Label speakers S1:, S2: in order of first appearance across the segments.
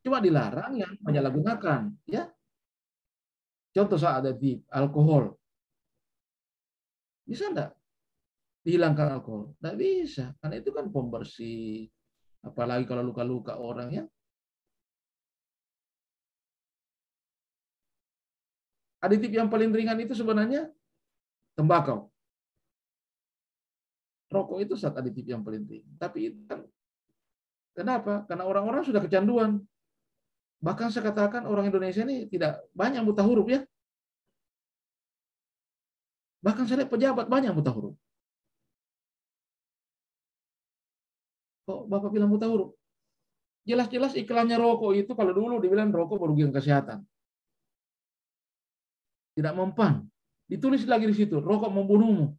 S1: Cuma dilarang yang menyalahgunakan, ya. Contoh saat ada di alkohol, bisa enggak dihilangkan alkohol? Enggak bisa, karena itu kan pembersih. Apalagi kalau luka-luka orang, ya. Aditif yang paling ringan itu sebenarnya tembakau. Rokok itu saat aditif yang paling ringan. Tapi itu kan, kenapa? Karena orang-orang sudah kecanduan. Bahkan saya katakan orang Indonesia ini tidak banyak buta huruf, ya. Bahkan saya lihat pejabat banyak buta huruf. Kok Bapak bilang buta huruf? Jelas-jelas iklannya rokok itu kalau dulu dibilang rokok merugikan kesehatan. Tidak mempan. Ditulis lagi di situ, rokok membunuhmu.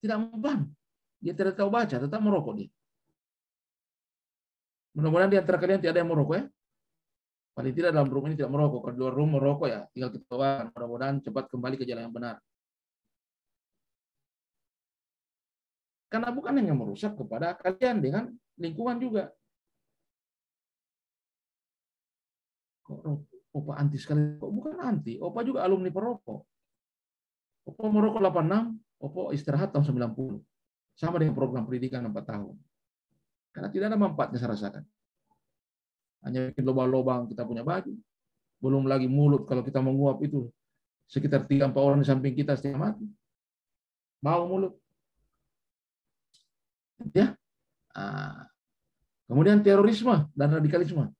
S1: Tidak mempan. Dia tidak tahu baca, tetap merokok dia. Mudah-mudahan di antara kalian tidak ada yang merokok, ya. Paling tidak dalam rumah ini tidak merokok. Kalau di luar rumah merokok, ya tinggal kita doakan. Mudah-mudahan cepat kembali ke jalan yang benar. Karena bukan hanya merusak kepada kalian, dengan lingkungan juga. Kok Opa anti sekali? Kok bukan anti? Opa juga alumni perokok. Opa merokok 86, Opa istirahat tahun 90. Sama dengan program pendidikan 4 tahun. Karena tidak ada manfaatnya saya rasakan. Hanya bikin lubang-lubang kita punya baju. Belum lagi mulut, kalau kita menguap itu sekitar 3-4 orang di samping kita setengah mati. Bau mulut. Ya. Kemudian terorisme dan radikalisme.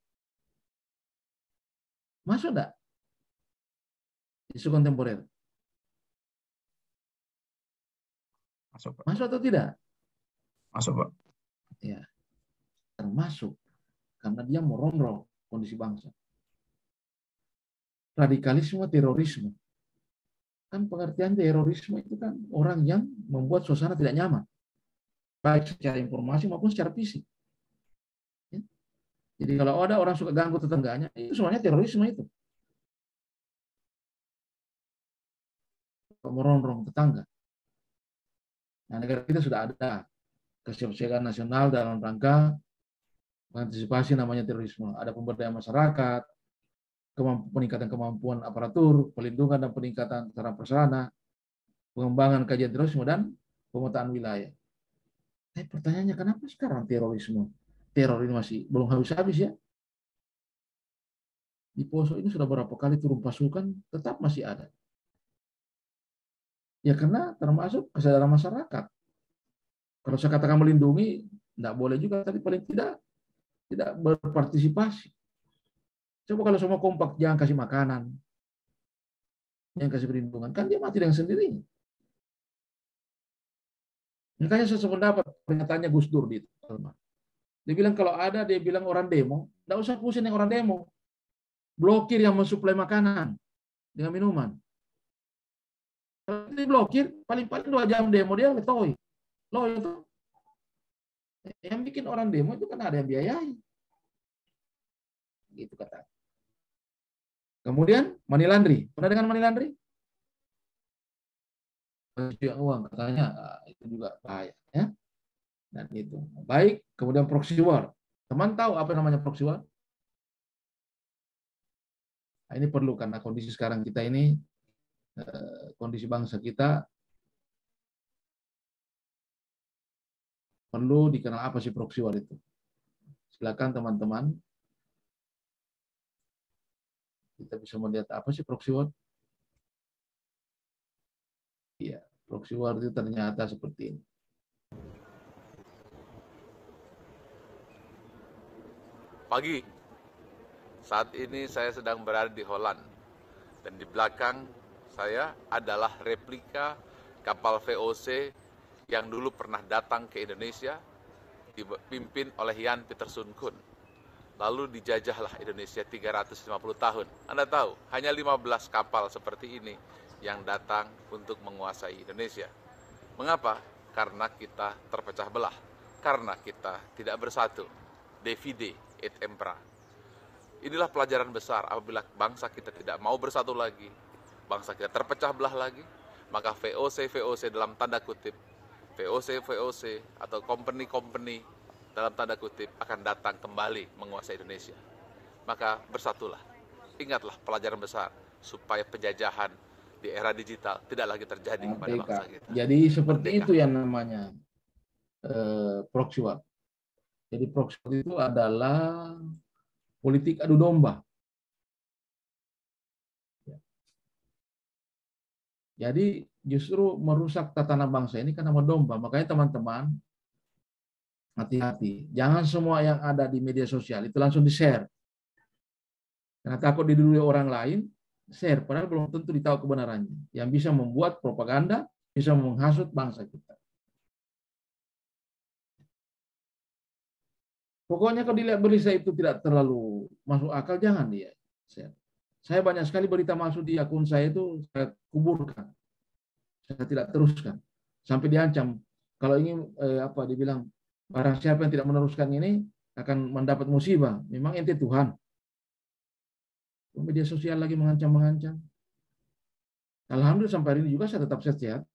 S1: Masuk enggak isu kontemporer?
S2: Masuk, Pak.
S1: Masuk atau tidak?
S2: Masuk, Pak.
S1: Ya, termasuk karena dia merongrong kondisi bangsa. Radikalisme, terorisme. Kan pengertian terorisme itu kan orang yang membuat suasana tidak nyaman, baik secara informasi maupun secara fisik. Ya. Jadi kalau ada orang suka ganggu tetangganya, itu semuanya terorisme itu. Merongrong tetangga. Nah, negara kita sudah ada kesiapsiagaan nasional dalam rangka mengantisipasi namanya terorisme. Ada pemberdayaan masyarakat, peningkatan kemampuan aparatur, pelindungan dan peningkatan sarana prasarana, pengembangan kajian terorisme, dan pemetaan wilayah. Tapi pertanyaannya, kenapa sekarang terorisme? Teror ini masih belum habis-habis, ya. Di Poso ini sudah berapa kali turun pasukan, tetap masih ada. Ya karena termasuk kesadaran masyarakat. Kalau saya katakan melindungi, tidak boleh juga, tapi paling tidak berpartisipasi. Coba kalau semua kompak, jangan kasih makanan, jangan kasih perlindungan, kan dia mati dengan sendirinya. Makanya saya sependapat pernyataannya Gus Dur di itu. Dia bilang kalau ada, dia bilang orang demo, tidak usah pusing yang orang demo. Blokir yang mensuplai makanan dengan minuman. Kalau diblokir, paling-paling 2 jam demo dia letoy. Loh itu. Yang bikin orang demo itu kan ada yang biayai. Gitu kata. Kemudian money laundry. Pernah dengar money laundry? Pencucian uang katanya, itu juga bahaya, ya. Dan itu. Baik, kemudian proxy war. Teman tahu apa namanya proxy war? Nah, ini perlu karena kondisi sekarang kita ini, kondisi bangsa kita perlu dikenal apa sih proxy war itu. Silakan teman-teman, kita bisa melihat apa sih proxy war. Iya, proxy war itu ternyata seperti ini.
S3: Pagi, saat ini saya sedang berada di Holland, dan di belakang saya adalah replika kapal VOC yang dulu pernah datang ke Indonesia, dipimpin oleh Jan Pieterszoon Koen. Lalu dijajahlah Indonesia 350 tahun. Anda tahu, hanya 15 kapal seperti ini yang datang untuk menguasai Indonesia. Mengapa? Karena kita terpecah belah, karena kita tidak bersatu. Divide et impera. Inilah pelajaran besar apabila bangsa kita tidak mau bersatu lagi, bangsa kita terpecah belah lagi, maka VOC dalam tanda kutip, VOC atau company dalam tanda kutip akan datang kembali menguasai Indonesia. maka bersatulah. Ingatlah pelajaran besar supaya penjajahan di era digital tidak lagi terjadi pada bangsa kita.
S1: Jadi seperti
S3: Merdeka.
S1: itu yang namanya proxy war. Jadi proxy war itu adalah politik adu domba. Jadi justru merusak tatanan bangsa ini karena domba. Makanya teman-teman hati-hati. Jangan semua yang ada di media sosial itu langsung di-share. Karena takut didului orang lain, share. Padahal belum tentu ditahu kebenarannya. Yang bisa membuat propaganda, bisa menghasut bangsa kita. Pokoknya kalau dilihat berita itu tidak terlalu masuk akal, jangan dia share. Saya banyak sekali berita masuk di akun saya itu saya kuburkan. Saya tidak teruskan. Sampai diancam. Kalau ingin dibilang barang siapa yang tidak meneruskan ini akan mendapat musibah. Memang ente Tuhan. Media sosial lagi mengancam-mengancam. Alhamdulillah sampai hari ini juga saya tetap sehat.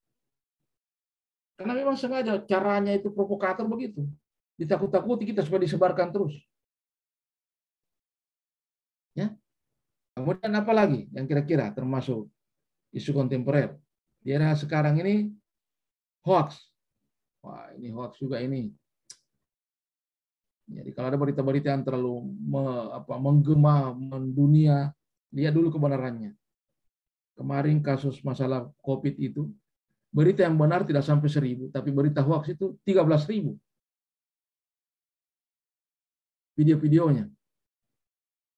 S1: Karena memang sengaja caranya itu provokator begitu. Ditakut-takuti kita supaya disebarkan terus. Ya. Kemudian apa lagi yang kira-kira termasuk isu kontemporer? Di era sekarang ini hoax. Wah, ini hoax juga ini. Jadi kalau ada berita-berita yang terlalu menggema mendunia, lihat dulu kebenarannya. Kemarin kasus masalah COVID itu, berita yang benar tidak sampai 1.000, tapi berita hoax itu 13.000. Video-videonya.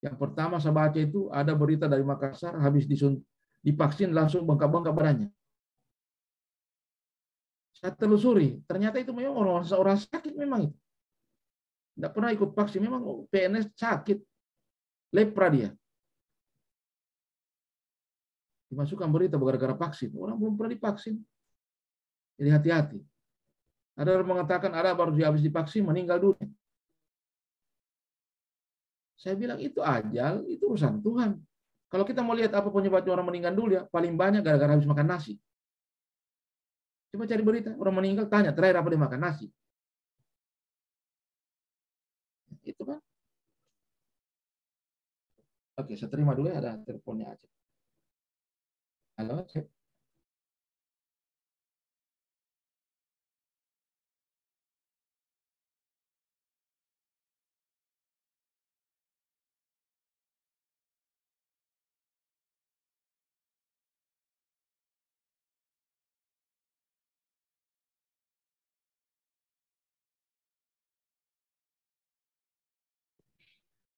S1: Yang pertama saya baca itu ada berita dari Makassar, habis divaksin langsung bengkak-bengkak badannya. Saya telusuri, ternyata itu memang orang sakit memang itu. Tidak pernah ikut vaksin, memang PNS sakit. Lepra dia. Dimasukkan berita gara-gara vaksin. Orang belum pernah divaksin. Jadi hati-hati. Ada orang mengatakan ada baru habis divaksin meninggal dunia. Saya bilang itu ajal, itu urusan Tuhan. Kalau kita mau lihat apa penyebabnya orang meninggal dunia, paling banyak gara-gara habis makan nasi. Coba cari berita, orang meninggal tanya, terakhir apa dia makan nasi. Itu kan. Oke, saya terima dulu ya, ada teleponnya aja. Halo, cek.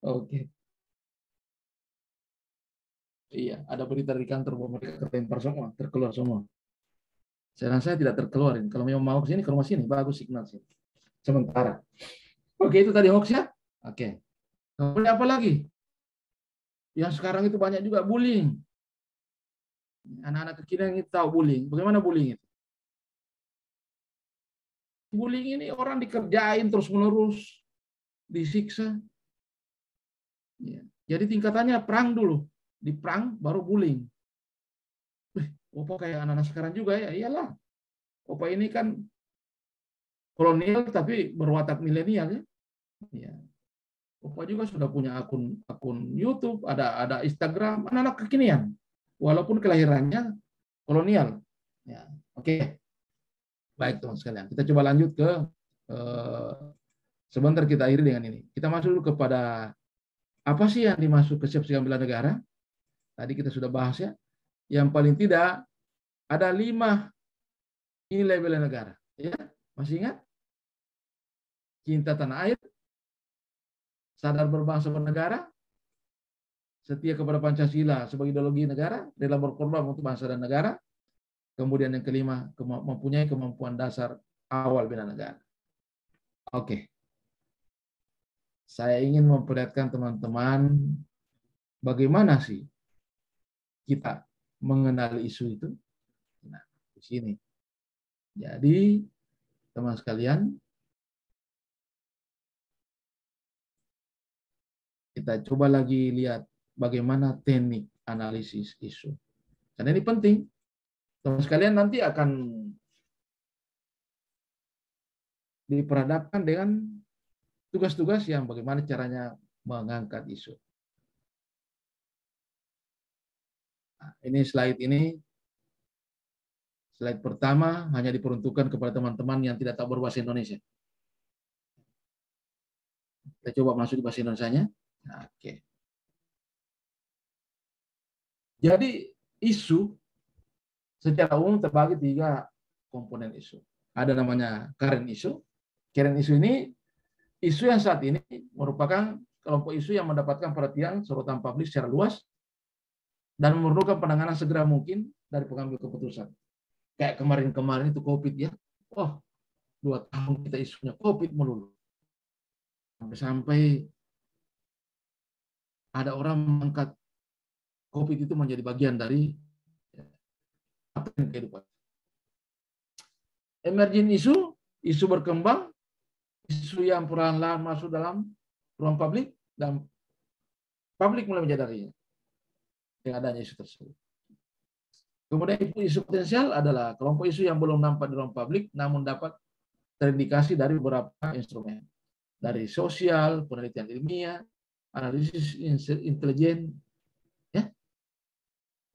S1: Oke. Iya, ada berita dari kantor bahwa mereka terlempar semua, terkeluar semua. Saya rasa tidak terkeluarin. Kalau memang mau ke sini, ke rumah sini, bagus signal sini. Sementara. Oke, itu tadi hoax ya. Oke. Kemudian apa lagi? Yang sekarang itu banyak juga bullying. Anak-anak kecil yang tahu bullying. Bagaimana bullying itu? Bullying ini orang dikerjain terus-menerus, disiksa. Ya. Jadi tingkatannya perang dulu. Di perang baru bullying. Opa kayak anak-anak sekarang juga ya. Iyalah. Opa ini kan kolonial tapi berwatak milenial ya. Ya. Opa juga sudah punya akun YouTube, ada Instagram, anak-anak kekinian. Walaupun kelahirannya kolonial. Ya. Oke. Baik teman sekalian. Kita coba lanjut ke sebentar kita akhiri dengan ini. Kita masuk dulu kepada apa sih yang dimaksud kesepsian bela negara? Tadi kita sudah bahas ya. Yang paling tidak ada 5 nilai bela negara. Ya, masih ingat? Cinta tanah air, sadar berbangsa bernegara, setia kepada Pancasila sebagai ideologi negara, rela berkorban untuk bangsa dan negara. Kemudian yang kelima, mempunyai kemampuan dasar awal bela negara. Oke. Saya ingin memperlihatkan teman-teman bagaimana sih kita mengenali isu itu. Nah, di sini. Jadi, teman sekalian, kita coba lagi lihat bagaimana teknik analisis isu. Karena ini penting. Teman sekalian nanti akan diperhadapkan dengan tugas-tugas yang bagaimana caranya mengangkat isu. Nah, ini slide pertama hanya diperuntukkan kepada teman-teman yang tidak tahu berbahasa Indonesia. Kita coba masuk di bahasa Indonesianya. Nah, oke. Jadi isu secara umum terbagi 3 komponen isu. Ada namanya current issue. Current issue ini isu yang saat ini merupakan kelompok isu yang mendapatkan perhatian sorotan publik secara luas dan memerlukan penanganan segera mungkin dari pengambil keputusan. Kayak kemarin-kemarin itu COVID ya. Oh, 2 tahun kita isunya COVID melulu. Sampai ada orang mengangkat COVID itu menjadi bagian dari kehidupan. Emerging isu berkembang, isu yang perlahan-lahan masuk dalam ruang publik dan publik mulai menyadarinya dengan adanya isu tersebut. Kemudian isu potensial adalah kelompok isu yang belum nampak di ruang publik namun dapat terindikasi dari beberapa instrumen. Dari sosial, penelitian ilmiah, analisis intelijen, ya,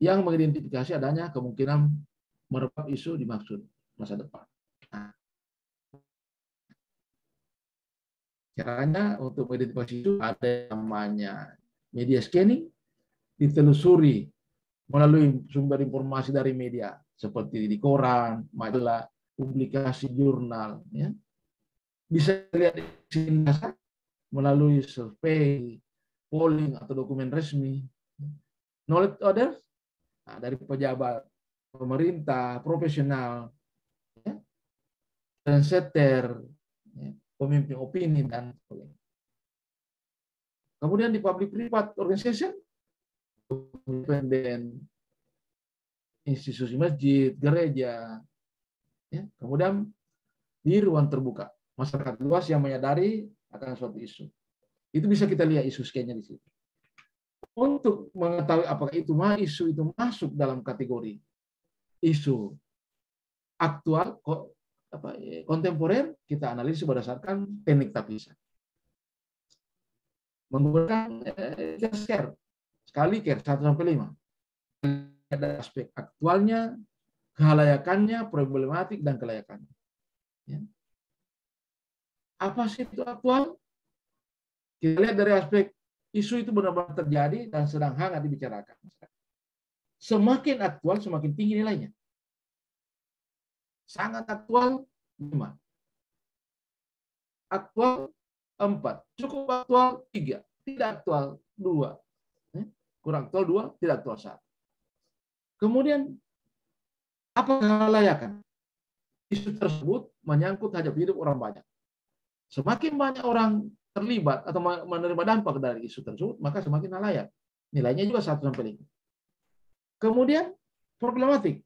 S1: yang mengidentifikasi adanya kemungkinan merebak isu dimaksud masa depan. Nah, caranya untuk mengidentifikasi isu ada namanya media scanning, ditelusuri melalui sumber informasi dari media seperti di koran, majalah, publikasi jurnal, ya. Bisa lihat melalui survei, polling atau dokumen resmi. Knowledge others, nah, dari pejabat pemerintah, profesional, ya, trendsetter, ya, pemimpin opini dan sebagainya. Kemudian di public private organization, independen, institusi masjid, gereja, ya. Kemudian di ruang terbuka, masyarakat luas yang menyadari akan suatu isu. Itu bisa kita lihat isu scan-nya di situ. Untuk mengetahui apakah isu itu masuk dalam kategori isu aktual, kontemporer, kita analisis berdasarkan teknik TAPISA. Menggunakan care, sekali care 1-5. Ada aspek aktualnya, kehalayakannya, problematik, dan kelayakannya. Ya. Apa sih itu aktual? Kita lihat dari aspek isu itu benar-benar terjadi dan sedang hangat dibicarakan. Semakin aktual, semakin tinggi nilainya. Sangat aktual, 5. Aktual, 4. Cukup aktual, 3. Tidak aktual, 2. Kurang aktual, 2. Tidak aktual, 1. Kemudian, apa kelayakan? Isu tersebut menyangkut hajat hidup orang banyak. Semakin banyak orang terlibat atau menerima dampak dari isu tersebut, maka semakin layak. Nilainya juga 1-5. Kemudian, problematik.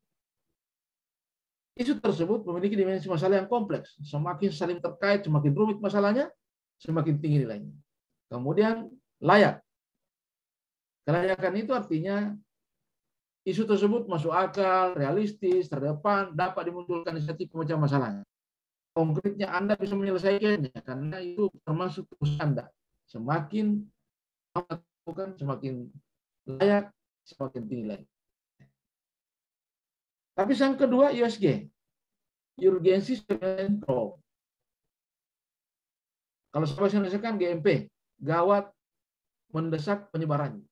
S1: Isu tersebut memiliki dimensi masalah yang kompleks. Semakin saling terkait, semakin rumit masalahnya, semakin tinggi nilainya. Kemudian, layak. Kelayakan itu artinya isu tersebut masuk akal, realistis, terdepan, dapat dimunculkan inisiatif pemecah masalahnya. Konkretnya Anda bisa menyelesaikannya karena itu termasuk tugas Anda. Semakin bukan semakin layak, semakin tinggi lagi. Tapi yang kedua USG, urgency control. Kalau saya menyelesaikan GMP, gawat mendesak penyebarannya.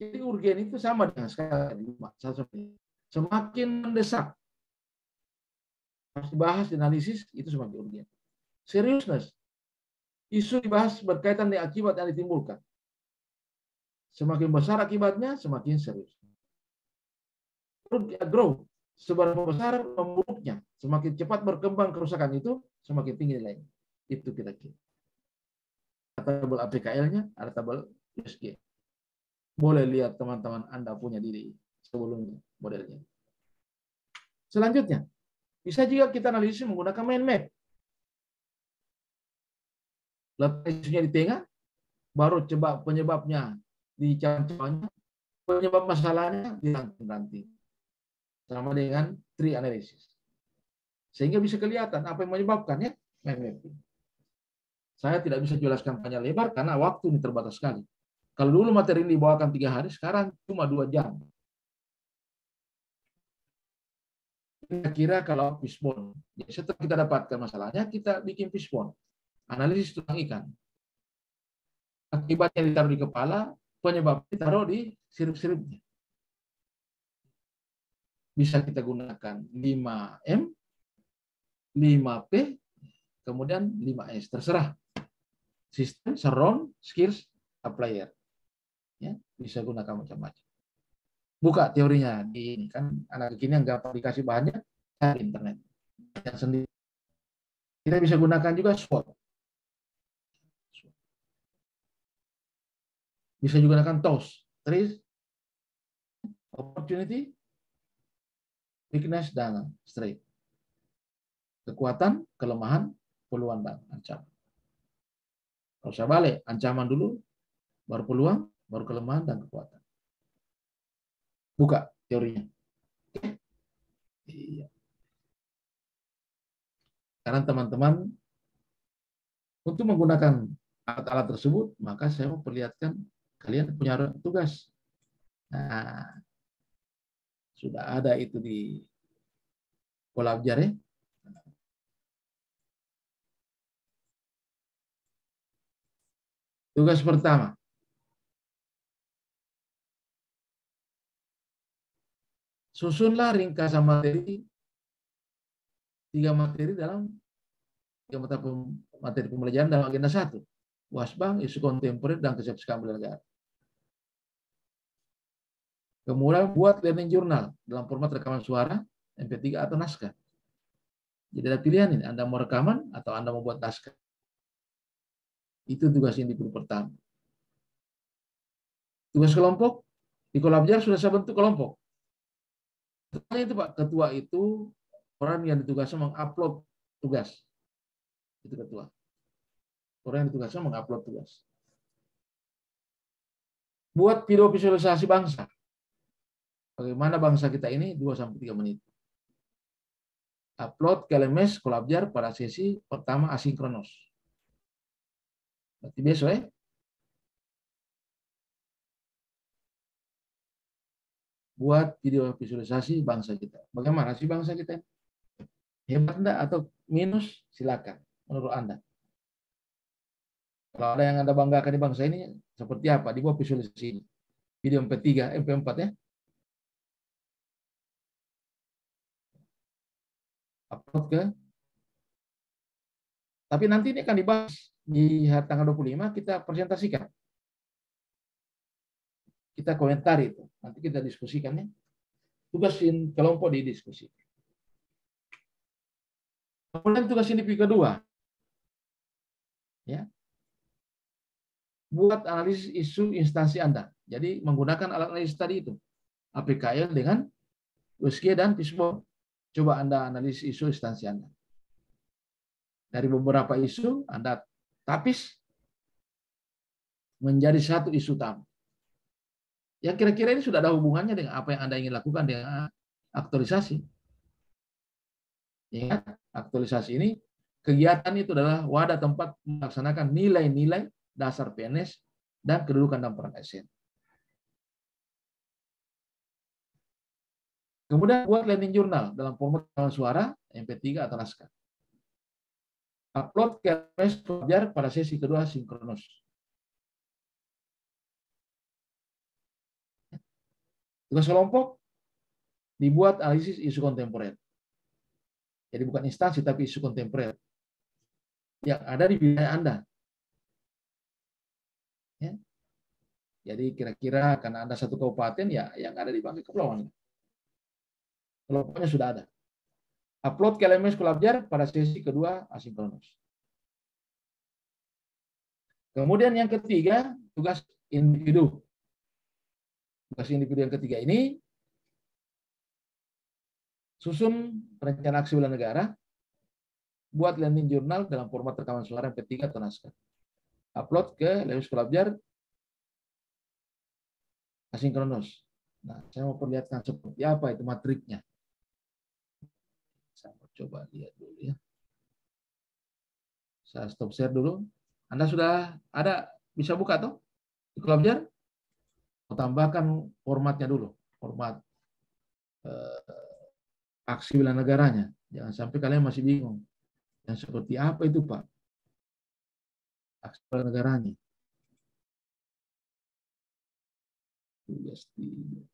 S1: Jadi urgen itu sama dengan sekali semakin mendesak. Harus dibahas, analisis, itu semakin urgen. Seriousness. Isu dibahas berkaitan dengan akibat yang ditimbulkan. Semakin besar akibatnya, semakin serius. Growth. Seberapa besar memburuknya, semakin cepat berkembang kerusakan itu, semakin tinggi nilainya. Itu kira-kira. Ada tabel APKL-nya, ada tabel USG. Boleh lihat teman-teman Anda punya diri sebelumnya modelnya. Selanjutnya, bisa juga kita analisis menggunakan mind map. Letak isunya di tengah, baru coba penyebabnya dicari-carinya, penyebab masalahnya diranting-ranting. Sama dengan tree analysis. Sehingga bisa kelihatan apa yang menyebabkannya, mind mapping. Saya tidak bisa jelaskan panjang lebar karena waktu ini terbatas sekali. Kalau dulu materi ini dibawakan 3 hari, sekarang cuma 2 jam. Kira-kira kalau fishbone, ya setelah kita dapatkan masalahnya, kita bikin fishbone, analisis tulang ikan. Akibatnya ditaruh di kepala, penyebabnya ditaruh di sirip-siripnya. Bisa kita gunakan 5M, 5P, kemudian 5S, terserah. Sistem, surround, skills, applier. Ya, bisa gunakan macam-macam. Buka teorinya di ini kan anak kini yang gampang dikasih bahannya cari internet. Yang sendiri. Kita bisa gunakan juga SWOT. Bisa juga gunakan TOS, Threat, Opportunity, Weakness, dan Strength. Kekuatan, kelemahan, peluang, dan ancaman. Kalau saya balik, ancaman dulu, baru peluang, baru kelemahan, dan kekuatan. Buka teorinya. Iya. Karena teman-teman, untuk menggunakan alat-alat tersebut, maka saya mau perlihatkan kalian punya tugas. Nah, sudah ada itu di Kolabjar ya. Tugas pertama. Susunlah ringkasan materi, 3 materi dalam 3 mata materi pembelajaran dalam agenda 1. Wasbang, isu kontemporer, dan kesiapsiagaan bela negara. Kemudian buat learning journal dalam format rekaman suara, MP3 atau naskah. Jadi ada pilihan ini, Anda mau rekaman atau Anda mau buat naskah. Itu tugas individu pertama. Tugas kelompok, di Kolabjar sudah saya bentuk kelompok. Ketuanya itu Pak, ketua itu orang yang ditugasnya mengupload tugas. Itu ketua. Orang yang ditugasnya mengupload tugas. Buat video visualisasi bangsa. Bagaimana bangsa kita ini 2-3 menit. Upload ke LMS Kolabjar pada sesi pertama asinkronos. Berarti besok ya. Buat video visualisasi bangsa kita. Bagaimana sih bangsa kita? Hebat enggak atau minus? Silakan menurut Anda. Kalau ada yang Anda banggakan di bangsa ini, seperti apa? Dibuat visualisasi ini. Video MP3, MP4 ya. Upload ke. Tapi nanti ini akan dibahas di tanggal 25, kita presentasikan. Kita komentari itu. Nanti kita diskusikan ya. Tugasin kelompok didiskusi. Kemudian tugas individu kedua. Ya. Buat analisis isu instansi Anda. Jadi menggunakan alat analisis tadi itu. APKL dengan USG dan Fishbone. Coba Anda analisis isu instansi Anda. Dari beberapa isu, Anda tapis menjadi satu isu utama. Yang kira-kira ini sudah ada hubungannya dengan apa yang Anda ingin lakukan dengan aktualisasi. Ingat, aktualisasi ini, kegiatan itu adalah wadah tempat melaksanakan nilai-nilai dasar PNS dan kedudukan dan peran ASN. Kemudian buat learning journal dalam format suara, MP3 atau naskah. Upload ke LMS Kolabjar pada sesi kedua sinkronos. Tugas kelompok dibuat analisis isu kontemporer. Jadi bukan instansi tapi isu kontemporer yang ada di wilayah Anda. Ya. Jadi kira-kira karena Anda satu kabupaten ya yang ada di Bangka Kepulauan. Kelompoknya sudah ada. Upload ke LMS Kolabjar pada sesi kedua asinkronos. Kemudian yang ketiga, tugas individu. Tugas individu yang ketiga ini, susun rencana aksi bela negara, buat learning journal dalam format rekaman suara MP3 atau naskah. Upload ke LMS Kolabjar asinkronos. Nah, saya mau perlihatkan seperti apa itu matriknya. Saya mau coba lihat dulu ya. Saya stop share dulu. Anda sudah ada, bisa buka toh di Kolabjar? Tambahkan formatnya dulu, format aksi bela negaranya. Jangan sampai kalian masih bingung. Yang seperti apa itu Pak? Aksi bela negaranya. Tugas 3.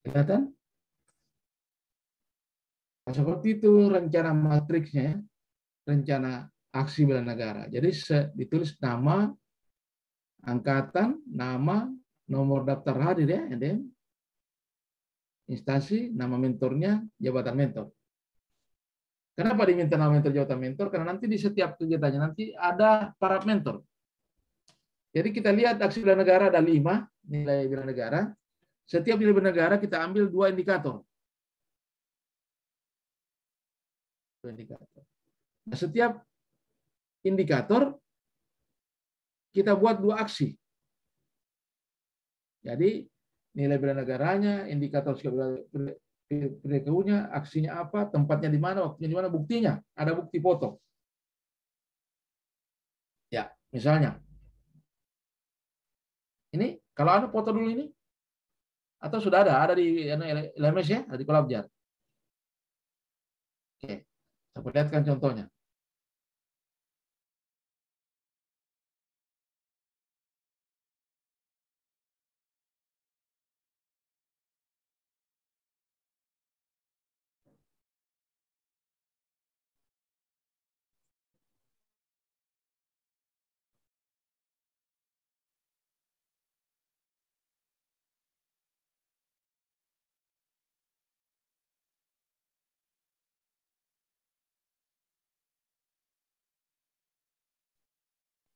S1: Kelihatan? Nah, seperti itu rencana matriksnya, ya. Rencana aksi bela negara. Jadi ditulis nama, angkatan, nama, nomor daftar hadir ya, dan instansi, nama mentornya, jabatan mentor. Kenapa diminta nama mentor, jabatan mentor? Karena nanti di setiap kegiatannya nanti ada para mentor. Jadi kita lihat aksi bela negara ada 5 nilai bela negara. Setiap nilai bela negara kita ambil 2 indikator. Nah, setiap indikator kita buat 2 aksi. Jadi nilai bela negaranya, indikator perilakunya, aksinya apa, tempatnya di mana, waktunya di mana, buktinya. Ada bukti foto. Ya, misalnya. Ini, kalau ada foto dulu ini, atau sudah ada di LMS ya, ada di Kolabjar. Oke, saya perlihatkan contohnya.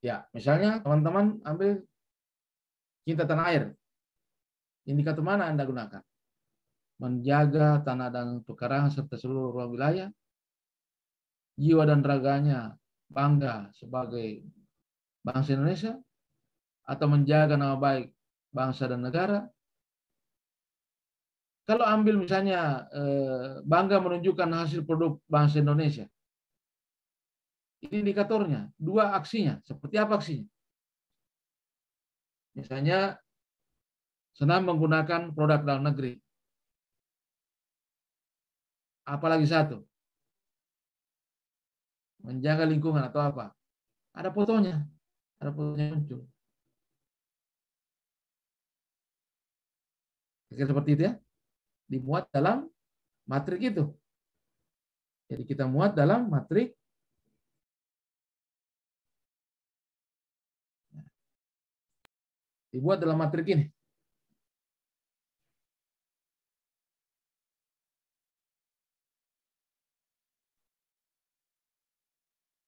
S1: Ya, misalnya teman-teman ambil cinta tanah air. Indikator mana Anda gunakan? Menjaga tanah dan pekarangan serta seluruh ruang wilayah, jiwa dan raganya bangga sebagai bangsa Indonesia, atau menjaga nama baik bangsa dan negara. Kalau ambil misalnya bangga menunjukkan hasil produk bangsa Indonesia, ini indikatornya, 2 aksinya. Seperti apa aksinya? Misalnya senang menggunakan produk dalam negeri. Apalagi satu, menjaga lingkungan atau apa? Ada fotonya muncul. Kira seperti itu ya, dimuat dalam matrik itu. Jadi kita muat dalam matrik. Dibuat dalam matrik ini.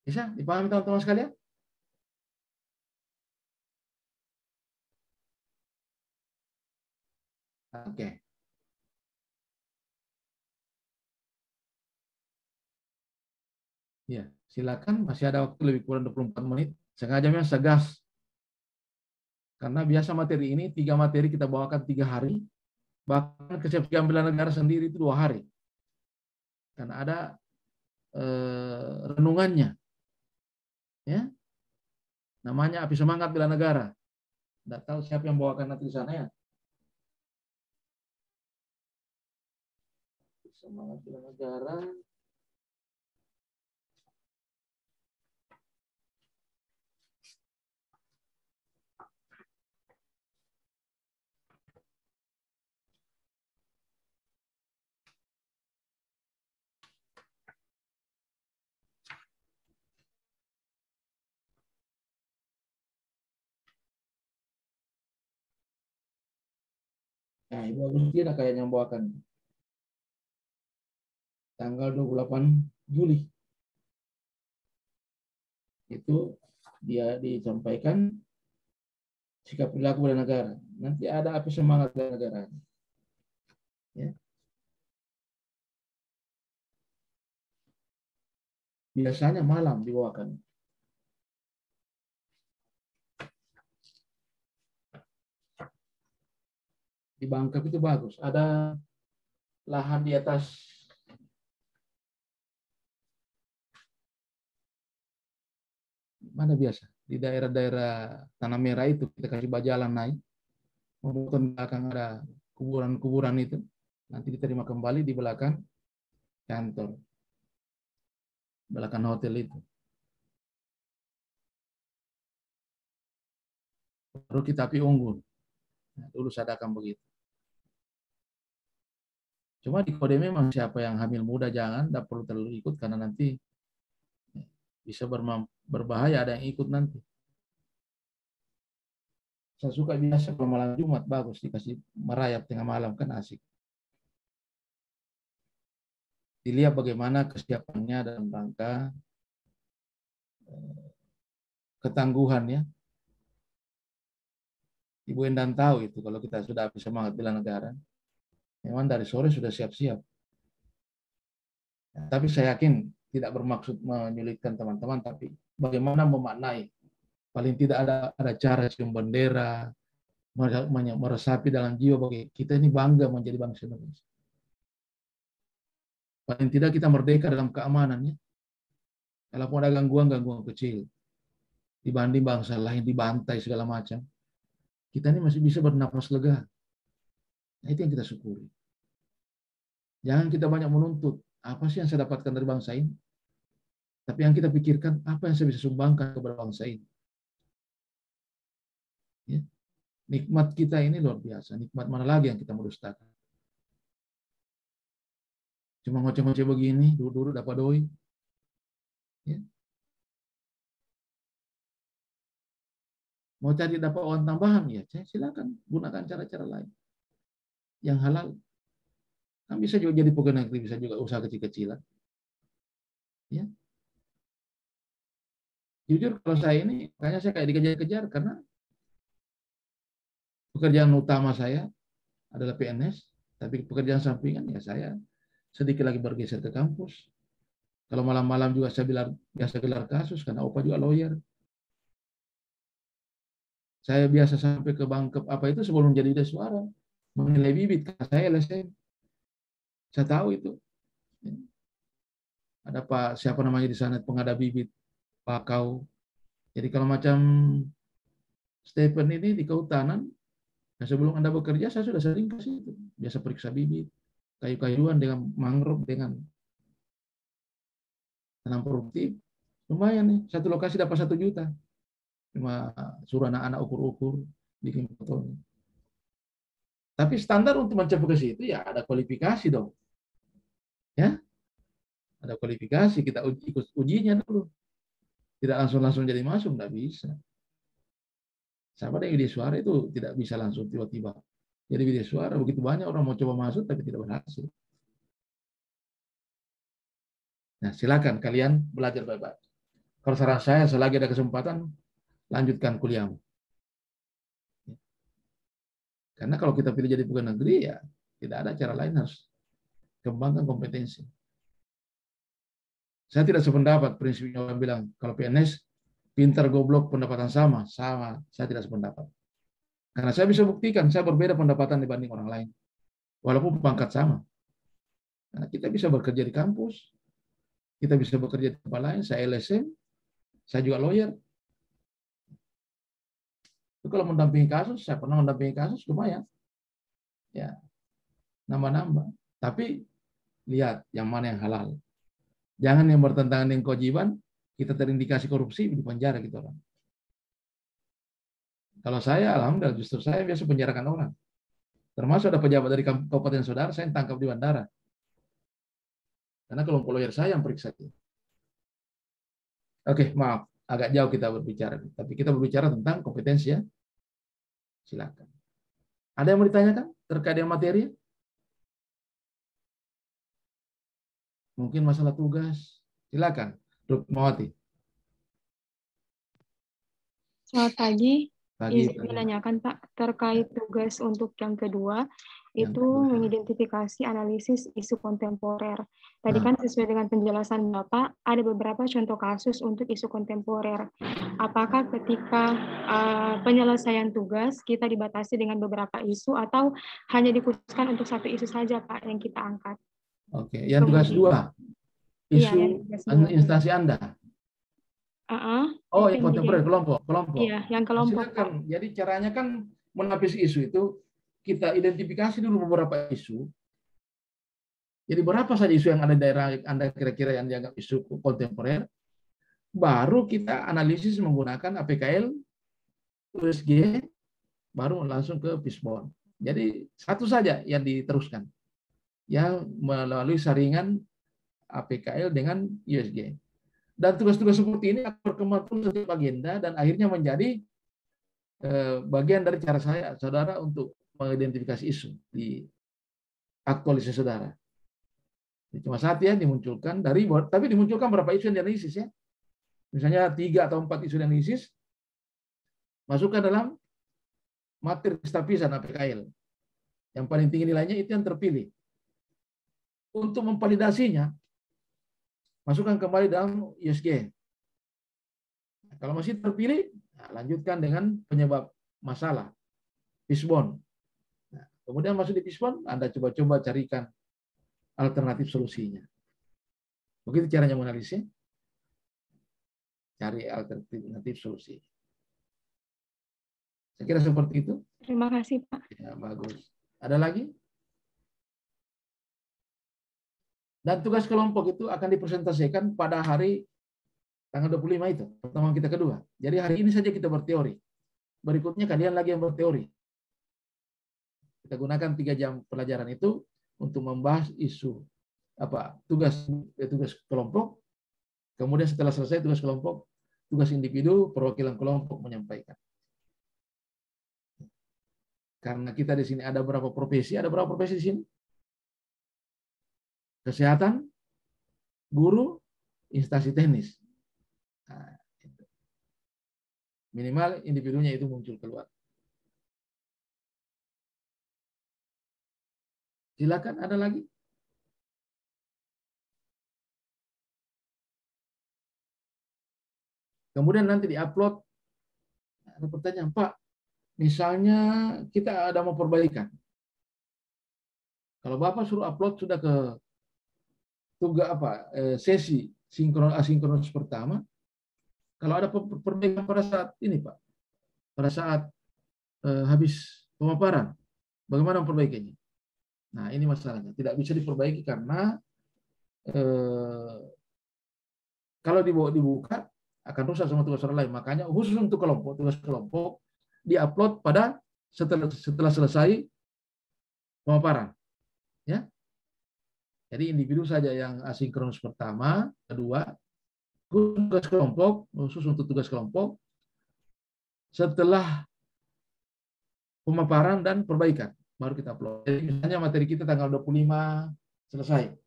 S1: Bisa dipahami teman-teman sekalian? Oke. Ya, silakan, masih ada waktu lebih kurang 24 menit. Sengaja memang segas. Karena biasa materi ini 3 materi kita bawakan 3 hari. Bahkan kesaksian bela negara sendiri itu 2 hari. Karena ada renungannya. Ya. Namanya Api Semangat Bela Negara. Tidak tahu siapa yang bawakan nanti di sana ya. Semangat Bela Negara. Nah, Ibu Agustina kayaknya membawakan tanggal 28 Juli. Itu dia disampaikan sikap perilaku bela negara. Nanti ada apa semangat bela negara. Ya. Biasanya malam dibawakan. Di Bangkok itu bagus. Ada lahan di atas mana biasa di daerah-daerah Tanah Merah itu kita kasih bajalan naik. Kemudian belakang ada kuburan-kuburan itu. Nanti diterima kembali di belakang kantor, belakang hotel itu. Baru kita api unggul. Nah, dulu saya akan begitu. Cuma di kode memang siapa yang hamil muda jangan, tidak perlu terlalu ikut karena nanti bisa berbahaya ada yang ikut nanti. Saya suka biasa kalau malam Jumat bagus dikasih merayap tengah malam kan asik. Dilihat bagaimana kesiapannya dalam rangka ketangguhannya. Ibu Endang tahu itu kalau kita sudah semangat bela negara, memang dari sore sudah siap-siap. Tapi saya yakin tidak bermaksud menyulitkan teman-teman, tapi bagaimana memaknai. Paling tidak ada cara cium bendera, meresapi dalam jiwa bagi kita ini bangga menjadi bangsa Indonesia. Paling tidak kita merdeka dalam keamanannya. Kalaupun ada gangguan-gangguan kecil, dibanding bangsa lain dibantai segala macam, kita ini masih bisa bernapas lega. Nah, itu yang kita syukuri. Jangan kita banyak menuntut, apa sih yang saya dapatkan dari bangsa ini? Tapi yang kita pikirkan, apa yang saya bisa sumbangkan kepada bangsa ini? Ya. Nikmat kita ini luar biasa. Nikmat mana lagi yang kita medustakan? Cuma ngoceh-ngoceh begini, dulu-dulu dapat doi. Ya. Mau cari dapat uang tambahan, ya silakan gunakan cara-cara lain. Yang halal. Kan bisa juga jadi pegawai negeri, bisa juga usaha kecil-kecilan. Ya. Jujur kalau saya ini, kayaknya saya kayak dikejar-kejar karena pekerjaan utama saya adalah PNS, tapi pekerjaan sampingan ya saya sedikit lagi bergeser ke kampus. Kalau malam-malam juga saya biasa gelar kasus karena opa juga lawyer. Saya biasa sampai ke Bangkep apa itu sebelum jadi Ide Suara menilai bibit karena saya LSM. Saya tahu itu. Ada Pak siapa namanya di sana pengadap bibit Pak Kau. Jadi kalau macam Stephen ini di kehutanan, nah sebelum Anda bekerja saya sudah sering ke situ. Biasa periksa bibit, kayu-kayuan dengan mangrove dengan tanam produktif. Lumayan nih, satu lokasi dapat 1 juta. Cuma suruh anak-anak ukur-ukur, bikin fotonya. Tapi standar untuk mencapai ke situ ya ada kualifikasi dong. Ya, ada kualifikasi, kita ikut ujinya dulu. Tidak langsung jadi masuk, nggak bisa. Sama dengan Ide Suara itu tidak bisa langsung tiba-tiba. Jadi Ide Suara begitu banyak orang mau coba masuk tapi tidak berhasil. Nah, silakan kalian belajar baik-baik. Kalau saran saya, selagi ada kesempatan, lanjutkan kuliahmu. Karena kalau kita pilih jadi pegawai negeri, ya tidak ada cara lain, harus kembangkan kompetensi. Saya tidak sependapat prinsipnya orang bilang, kalau PNS, pintar goblok pendapatan sama. Saya tidak sependapat. Karena saya bisa buktikan, saya berbeda pendapatan dibanding orang lain. Walaupun pangkat sama. Nah, kita bisa bekerja di kampus, kita bisa bekerja di tempat lain, saya LSM, saya juga lawyer. Itu kalau mendampingi kasus, saya pernah mendampingi kasus, lumayan. Ya, nambah-nambah. Tapi lihat yang mana yang halal. Jangan yang bertentangan dengan kewajiban, kita terindikasi korupsi di penjara gitu orang. Kalau saya, alhamdulillah justru saya biasa penjarakan orang. Termasuk ada pejabat dari kabupaten saudara, saya tangkap di bandara. Karena kelompok lawyer saya yang periksa. Oke, maaf, agak jauh kita berbicara. Tapi kita berbicara tentang kompetensi ya. Silakan. Ada yang mau ditanyakan terkait dengan materi? Mungkin masalah tugas. Silakan, Dr. Mawati.
S4: Selamat pagi.
S1: Pagi.
S4: Izin menanyakan Pak, terkait tugas untuk yang kedua,
S1: Yang
S4: itu
S1: kedua.
S4: mengidentifikasi analisis isu kontemporer. Tadi kan sesuai dengan penjelasan Bapak, ada beberapa contoh kasus untuk isu kontemporer. Apakah ketika penyelesaian tugas kita dibatasi dengan beberapa isu atau hanya dikhususkan untuk satu isu saja Pak yang kita angkat?
S1: Oke, yang tugas 2. Isu
S4: Iya, yang tugas 2.
S1: instansi Anda. Oh, yang kontemporer, kelompok.
S4: Iya, yang kelompok.
S1: Silakan. Jadi caranya kan menapis isu itu, kita identifikasi dulu beberapa isu. Jadi berapa saja isu yang ada di daerah Anda kira-kira yang dianggap isu kontemporer, baru kita analisis menggunakan APKL, USG, baru langsung ke Fishbone. Jadi satu saja yang diteruskan, yang melalui saringan APKL dengan USG. Dan tugas-tugas seperti ini akan berkembang terus setiap agenda dan akhirnya menjadi bagian dari cara saudara untuk mengidentifikasi isu di aktualisasi saudara. Cuma satu yang dimunculkan tapi dimunculkan berapa isu yang dianalisis ya. Misalnya 3 atau 4 isu yang dianalisis, masukkan dalam materi stabilisan APKL. Yang paling tinggi nilainya itu yang terpilih. Untuk memvalidasinya, masukkan kembali dalam USG. Kalau masih terpilih, lanjutkan dengan penyebab masalah, Fishbone. Kemudian masuk di Fishbone, Anda coba-coba carikan alternatif solusinya. Begitu caranya menganalisisnya. Cari alternatif solusi. Saya kira seperti itu.
S4: Terima kasih, Pak.
S1: Ya, bagus. Ada lagi? Dan tugas kelompok itu akan dipresentasikan pada hari tanggal 25 itu, pertemuan kita kedua. Jadi hari ini saja kita berteori. Berikutnya kalian lagi yang berteori. Kita gunakan 3 jam pelajaran itu untuk membahas isu tugas kelompok. Kemudian setelah selesai tugas kelompok, tugas individu, perwakilan kelompok menyampaikan. Karena kita di sini ada berapa profesi di sini? Kesehatan, guru, instansi teknis. Nah, itu. Minimal individunya itu muncul keluar. Silakan, ada lagi? Kemudian nanti diupload. Ada pertanyaan, Pak, misalnya kita ada mau perbaikan. Kalau Bapak suruh upload sudah ke sesi asinkronus pertama, kalau ada perbaikan pada saat ini, Pak, pada saat habis pemaparan, bagaimana memperbaikinya? Nah, ini masalahnya. Tidak bisa diperbaiki karena kalau dibuka akan rusak sama tugas orang lain. Makanya khusus untuk tugas kelompok diupload pada setelah selesai pemaparan. Ya. Jadi individu saja yang asinkronus pertama, kedua, tugas kelompok, khusus untuk tugas kelompok, setelah pemaparan dan perbaikan, baru kita upload. Jadi misalnya materi kita tanggal 25 selesai.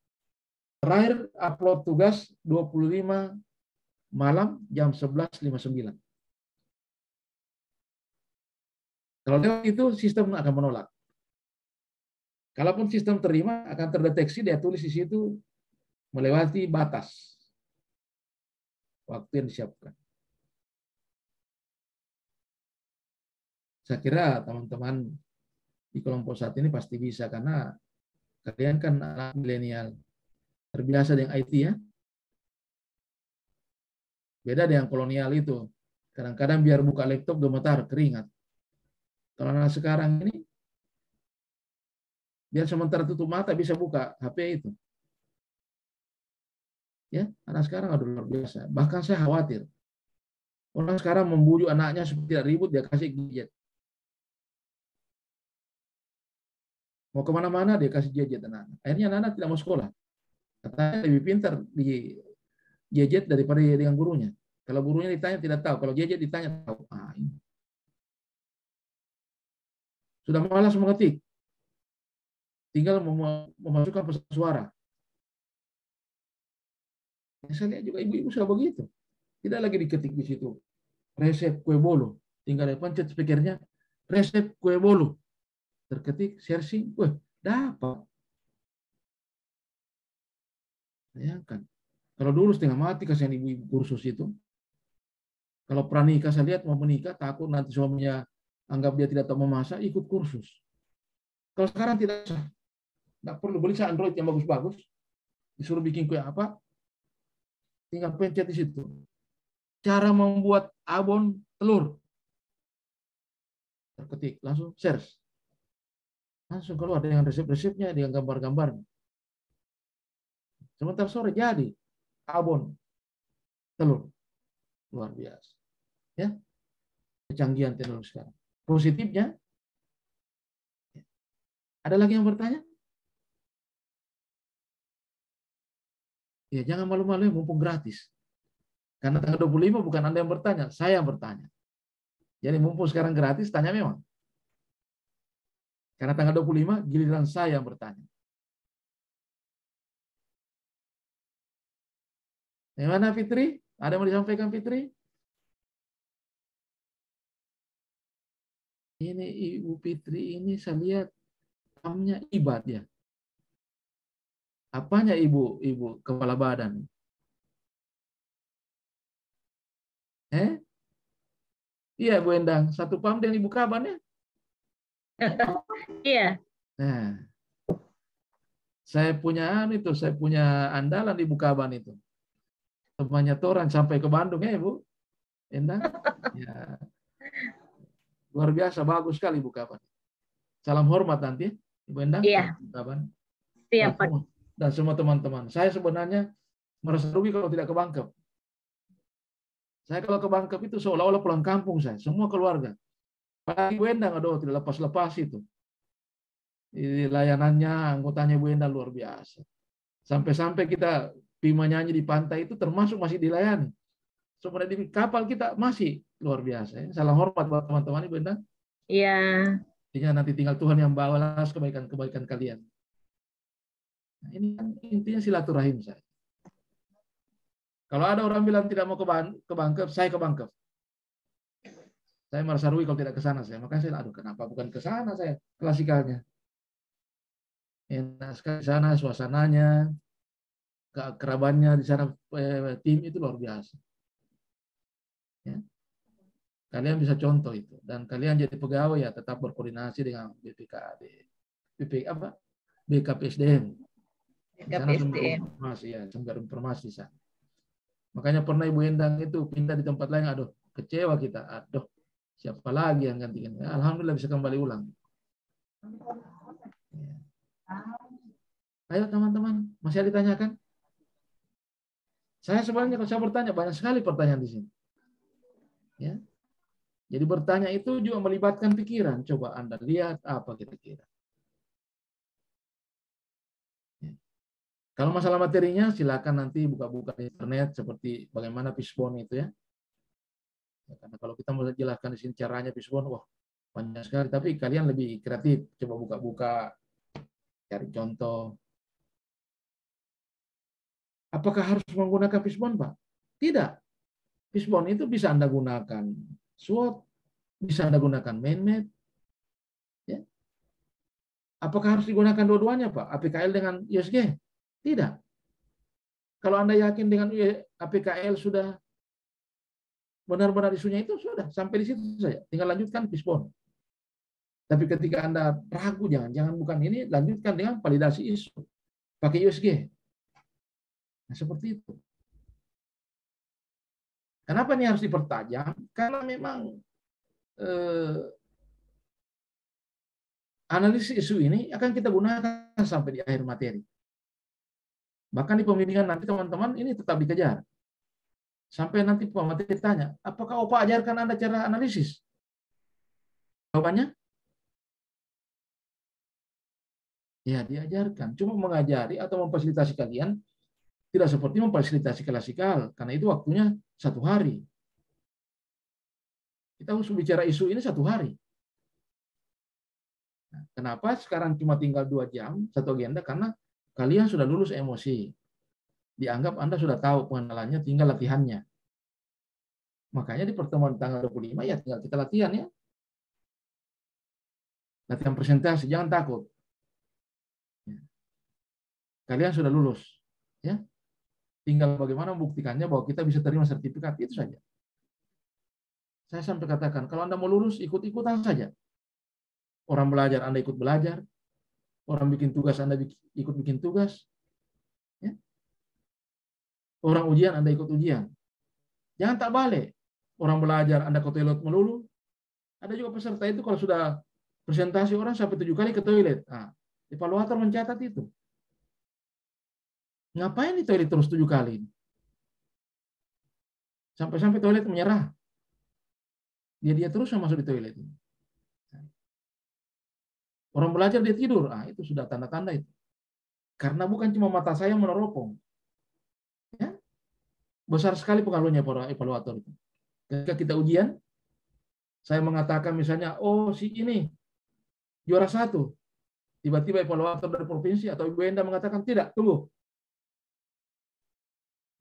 S1: Terakhir upload tugas 25 malam jam 11.59. Kalau lewat itu sistem akan menolak. Kalaupun sistem terima, akan terdeteksi, dia tulis di situ melewati batas waktu yang disiapkan. Saya kira teman-teman di kelompok saat ini pasti bisa, karena kalian kan anak milenial, terbiasa dengan IT ya. Beda dengan kolonial itu. Kadang-kadang biar buka laptop gemetar, keringat. Kalau anak sekarang ini, biar sementara tutup mata bisa buka HP itu. Ya, anak sekarang ada luar biasa. Bahkan saya khawatir. Orang sekarang membujuk anaknya supaya tidak ribut, dia kasih gadget. Mau kemana-mana dia kasih gadget anak. Akhirnya anak tidak mau sekolah. Katanya lebih pintar di gadget daripada dengan gurunya. Kalau gurunya ditanya tidak tahu, kalau gadget ditanya tahu. Sudah malas mengetik. Tinggal memasukkan pesan suara. Saya lihat juga ibu-ibu sudah begitu. Tidak lagi diketik di situ. Resep kue bolu. Tinggal pencet speakernya. Resep kue bolu. Terketik, searching. Wah, dapat. Bayangkan. Kalau dulu setengah mati kasihan ibu-ibu kursus itu. Kalau pranikah saya lihat mau menikah, takut nanti suaminya anggap dia tidak tahu memasak, ikut kursus. Kalau sekarang tidak usah. Tidak perlu beli Android yang bagus-bagus. Disuruh bikin kue apa, tinggal pencet di situ. Cara membuat abon telur. Terketik, langsung search. Langsung keluar dengan resep-resepnya, dengan gambar-gambarnya. Sebentar sore jadi abon telur. Luar biasa. Ya. Kecanggihan teknologi sekarang. Positifnya, ada lagi yang bertanya? Ya, jangan malu-malu, mumpung gratis. Karena tanggal 25 bukan Anda yang bertanya, saya yang bertanya. Jadi mumpung sekarang gratis, tanya memang. Karena tanggal 25, giliran saya yang bertanya. Gimana Fitri? Ada yang mau disampaikan Fitri? Ini Ibu Fitri ini saya lihat namanya Ibad ya. Apanya Ibu kepala badan? Iya Bu Endang, satu pam dengan Ibu Kaban ya?
S5: Iya.
S1: Nah, saya punya andalan Ibu Kaban itu. Temannya Toran sampai ke Bandung ya Ibu Endang. Ya. Luar biasa, bagus sekali Ibu Kaban. Salam hormat nanti Ibu Endang.
S5: Iya.
S1: Ibu Kaban.
S5: Siap, Pak.
S1: Dan semua teman-teman. Saya sebenarnya merasa rugi kalau tidak ke Bangkep. Saya kalau ke Bangkep itu seolah-olah pulang kampung saya. Semua keluarga. Apalagi Bu Endang, aduh tidak lepas-lepas itu. Layanannya, anggotanya Bu Endang luar biasa. Sampai-sampai kita Pima nyanyi di pantai itu termasuk masih dilayani. Sebenarnya di kapal kita masih luar biasa. Salam hormat buat teman-teman Ibu Endang.
S5: Iya.
S1: Nanti tinggal Tuhan yang balas kebaikan-kebaikan kalian. Nah, ini kan intinya silaturahim saya. Kalau ada orang bilang tidak mau ke Bangkep, saya ke Bangkep. Saya merasa rugi kalau tidak ke sana saya. Makanya saya, aduh kenapa bukan ke sana saya klasikalnya. Enak sekali di sana suasananya, keakrabannya di sana, tim itu luar biasa. Ya. Kalian bisa contoh itu dan kalian jadi pegawai ya tetap berkoordinasi dengan BKPSDM. Di sana sumber informasi sana. Makanya pernah Ibu Endang itu pindah di tempat lain, aduh kecewa kita, aduh siapa lagi yang gantikan? Ya, alhamdulillah bisa kembali ulang. Ya. Ayo teman-teman, masih ada ditanyakan? Saya sebenarnya kalau saya bertanya banyak sekali pertanyaan di sini. Ya. Jadi bertanya itu juga melibatkan pikiran. Coba Anda lihat apa kira-kira. Kalau masalah materinya, silakan nanti buka-buka di internet seperti bagaimana fishbone itu ya. Karena kalau kita mau jelaskan di sini caranya fishbone, wah banyak sekali. Tapi kalian lebih kreatif, coba buka-buka, cari contoh. Apakah harus menggunakan fishbone, Pak? Tidak. Fishbone itu bisa Anda gunakan SWOT, bisa Anda gunakan man-made. Ya. Apakah harus digunakan dua-duanya, Pak? APKL dengan USG? Tidak. Kalau Anda yakin dengan APKL sudah benar-benar isunya itu, sudah. Sampai di situ saja. Tinggal lanjutkan fishbone. Tapi ketika Anda ragu, jangan bukan ini, lanjutkan dengan validasi isu. Pakai USG. Nah, seperti itu. Kenapa ini harus dipertajam? Karena memang analisis isu ini akan kita gunakan sampai di akhir materi. Bahkan di pembimbingan nanti teman-teman ini tetap dikejar. Sampai nanti pemateri tanya, apakah Opa ajarkan Anda cara analisis? Jawabannya? Ya, diajarkan. Cuma mengajari atau memfasilitasi kalian tidak seperti memfasilitasi klasikal, karena itu waktunya 1 hari. Kita harus bicara isu ini 1 hari. Kenapa sekarang cuma tinggal 2 jam, satu agenda? Karena kalian sudah lulus emosi. Dianggap Anda sudah tahu pengenalannya, tinggal latihannya. Makanya di pertemuan tanggal 25 ya tinggal kita latihan ya. Latihan presentasi, jangan takut. Kalian sudah lulus. Ya. Tinggal bagaimana membuktikannya bahwa kita bisa terima sertifikat, itu saja. Saya sampai katakan, kalau Anda mau lulus, ikut-ikutan saja. Orang belajar, Anda ikut belajar. Orang bikin tugas, Anda ikut bikin tugas. Ya. Orang ujian, Anda ikut ujian. Jangan tak balik. Orang belajar, Anda ke toilet melulu. Ada juga peserta itu kalau sudah presentasi orang sampai 7 kali ke toilet. Nah, evaluator mencatat itu. Ngapain di toilet terus 7 kali? Sampai-sampai toilet menyerah. Dia terus yang masuk di toilet. Orang belajar dia tidur. Itu sudah tanda-tanda itu. Karena bukan cuma mata saya meneropong. Ya? Besar sekali pengaruhnya para evaluator itu. Ketika kita ujian, saya mengatakan misalnya, oh si ini juara 1. Tiba-tiba evaluator dari provinsi atau Ibu Enda mengatakan, tidak, tunggu.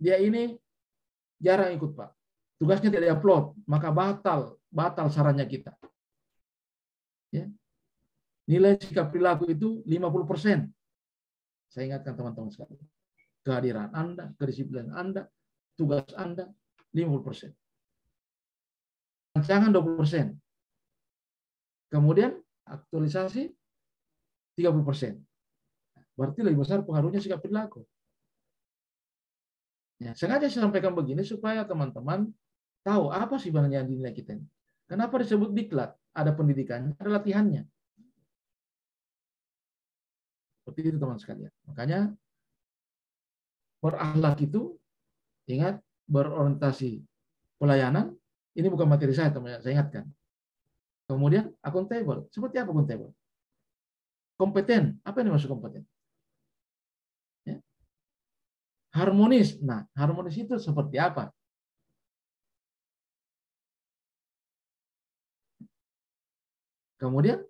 S1: Dia ini jarang ikut, Pak. Tugasnya tidak di-upload, maka batal sarannya kita. Ya. Nilai sikap perilaku itu 50%. Saya ingatkan teman-teman sekalian. Kehadiran Anda, kedisiplinan Anda, tugas Anda 50%. Rancangan 20%. Kemudian aktualisasi 30%. Berarti lebih besar pengaruhnya sikap perilaku. Ya, sengaja saya sampaikan begini supaya teman-teman tahu apa sih sebenarnya nilai kita ini. Kenapa disebut diklat? Ada pendidikannya, ada latihannya. Seperti itu teman sekalian. Makanya berakhlak itu, ingat, berorientasi pelayanan, ini bukan materi saya teman-teman, saya ingatkan. Kemudian akuntabel. Seperti apa akuntabel? Kompeten. Apa yang dimaksud kompeten? Ya. Harmonis. Nah, harmonis itu seperti apa? Kemudian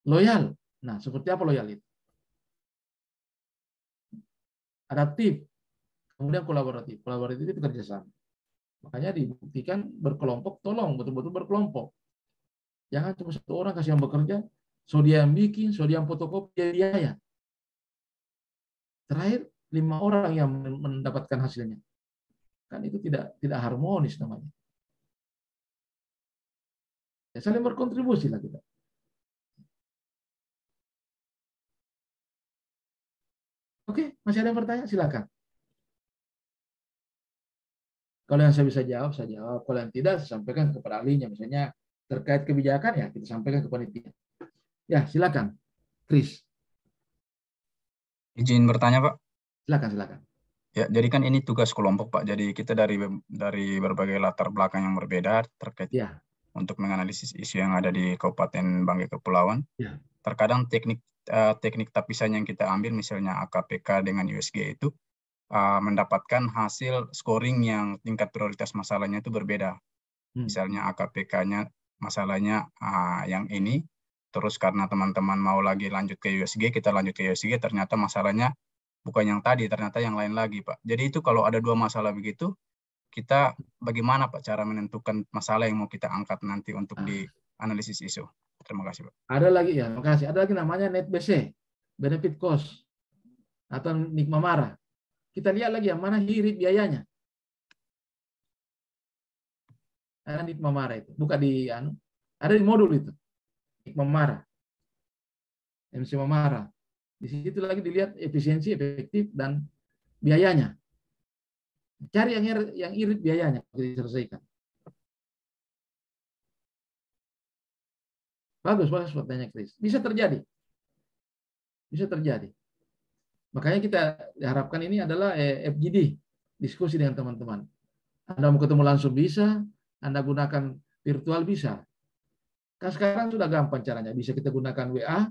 S1: loyal. Nah, seperti apa loyal itu? Adaptif. Kemudian kolaboratif. Kolaboratif itu kerjasama. Makanya dibuktikan berkelompok, tolong betul-betul berkelompok. Jangan cuma satu orang kasih yang bekerja, so dia yang bikin, so dia yang fotokopi, dia ya. Terakhir 5 orang yang mendapatkan hasilnya. Kan itu tidak harmonis namanya. Ya, saling berkontribusi lah kita. Oke, masih ada yang bertanya? Silakan. Kalau yang saya bisa jawab, saya jawab. Kalau yang tidak, saya sampaikan kepada ahlinya. Misalnya terkait kebijakan, ya kita sampaikan ke panitia. Ya, silakan. Chris.
S2: Izin bertanya, Pak.
S1: Silakan.
S2: Ya, jadi kan ini tugas kelompok, Pak. Jadi kita dari berbagai latar belakang yang berbeda terkait untuk menganalisis isu yang ada di Kabupaten Banggai Kepulauan.
S1: Ya.
S2: Terkadang teknik tapisan yang kita ambil, misalnya AKPK dengan USG itu, mendapatkan hasil scoring yang tingkat prioritas masalahnya itu berbeda. Misalnya AKPK-nya masalahnya yang ini, terus karena teman-teman mau lagi lanjut ke USG, kita lanjut ke USG, ternyata masalahnya bukan yang tadi, ternyata yang lain lagi, Pak. Jadi itu kalau ada 2 masalah begitu, kita bagaimana, Pak, cara menentukan masalah yang mau kita angkat nanti untuk dianalisis isu? Terima kasih, Pak.
S1: Ada lagi ya, makasih. Ada lagi namanya NetBC, benefit cost, atau Nikmamara. Kita lihat lagi yang mana hirit biayanya. Ada Nikmamara itu, bukan di ada di modul itu. Nikmamara, MC Mamara. Di situ lagi dilihat efisiensi, efektif, dan biayanya. Cari yang irit biayanya diselesaikan. Bagus pertanyaan Chris. Bisa terjadi. Makanya kita harapkan ini adalah FGD, diskusi dengan teman-teman. Anda mau ketemu langsung bisa, Anda gunakan virtual bisa. Kan sekarang sudah gampang caranya. Bisa kita gunakan WA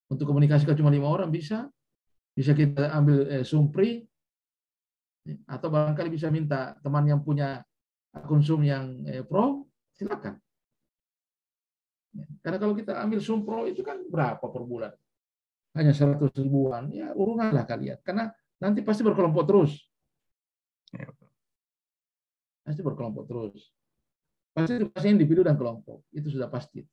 S1: untuk komunikasi ke cuma 5 orang bisa. Bisa kita ambil Zoom-free, atau barangkali bisa minta teman yang punya akun Zoom yang pro, silakan. Karena kalau kita ambil Sumpro itu kan berapa per bulan? Hanya 100 ribuan. Ya urunganlah kalian. Karena nanti pasti berkelompok terus. Pasti berkelompok terus. Pasti individu dan kelompok. Itu sudah pasti.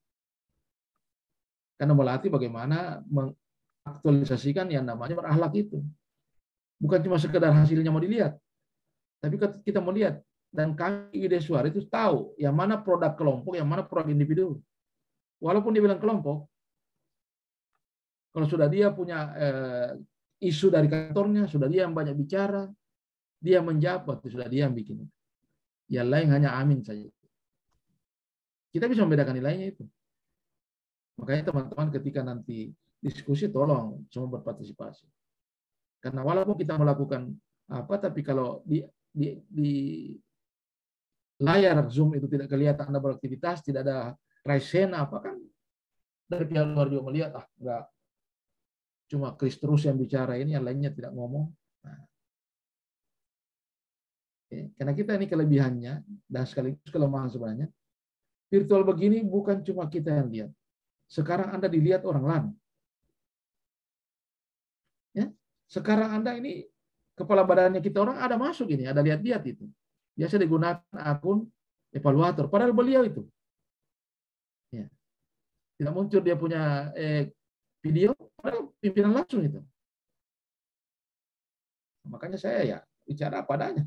S1: Karena melatih bagaimana mengaktualisasikan yang namanya berakhlak itu. Bukan cuma sekedar hasilnya mau dilihat. Tapi kita mau lihat. Dan kami IWD Suara itu tahu yang mana produk kelompok, yang mana produk individu. Walaupun dia bilang kelompok, kalau sudah dia punya isu dari kantornya, sudah dia yang banyak bicara, dia menjawab, sudah dia yang bikin. Yang lain hanya amin saja. Kita bisa membedakan nilainya itu. Makanya teman-teman ketika nanti diskusi, tolong semua berpartisipasi. Karena walaupun kita melakukan apa, tapi kalau di layar Zoom itu tidak kelihatan Anda beraktivitas, tidak ada raise hand apa kan, dari pihak luar juga melihat, enggak, cuma Chris terus yang bicara ini, yang lainnya tidak ngomong. Nah, karena kita ini kelebihannya, dan sekaligus kelemahan sebenarnya, virtual begini bukan cuma kita yang lihat. Sekarang Anda dilihat orang lain. Ya, sekarang Anda ini kepala badannya kita orang ada masuk ini, ada lihat-lihat itu. Biasa digunakan akun evaluator, padahal beliau itu. Ya. Tidak muncul dia punya video, padahal pimpinan langsung itu. Makanya saya ya bicara apa adanya.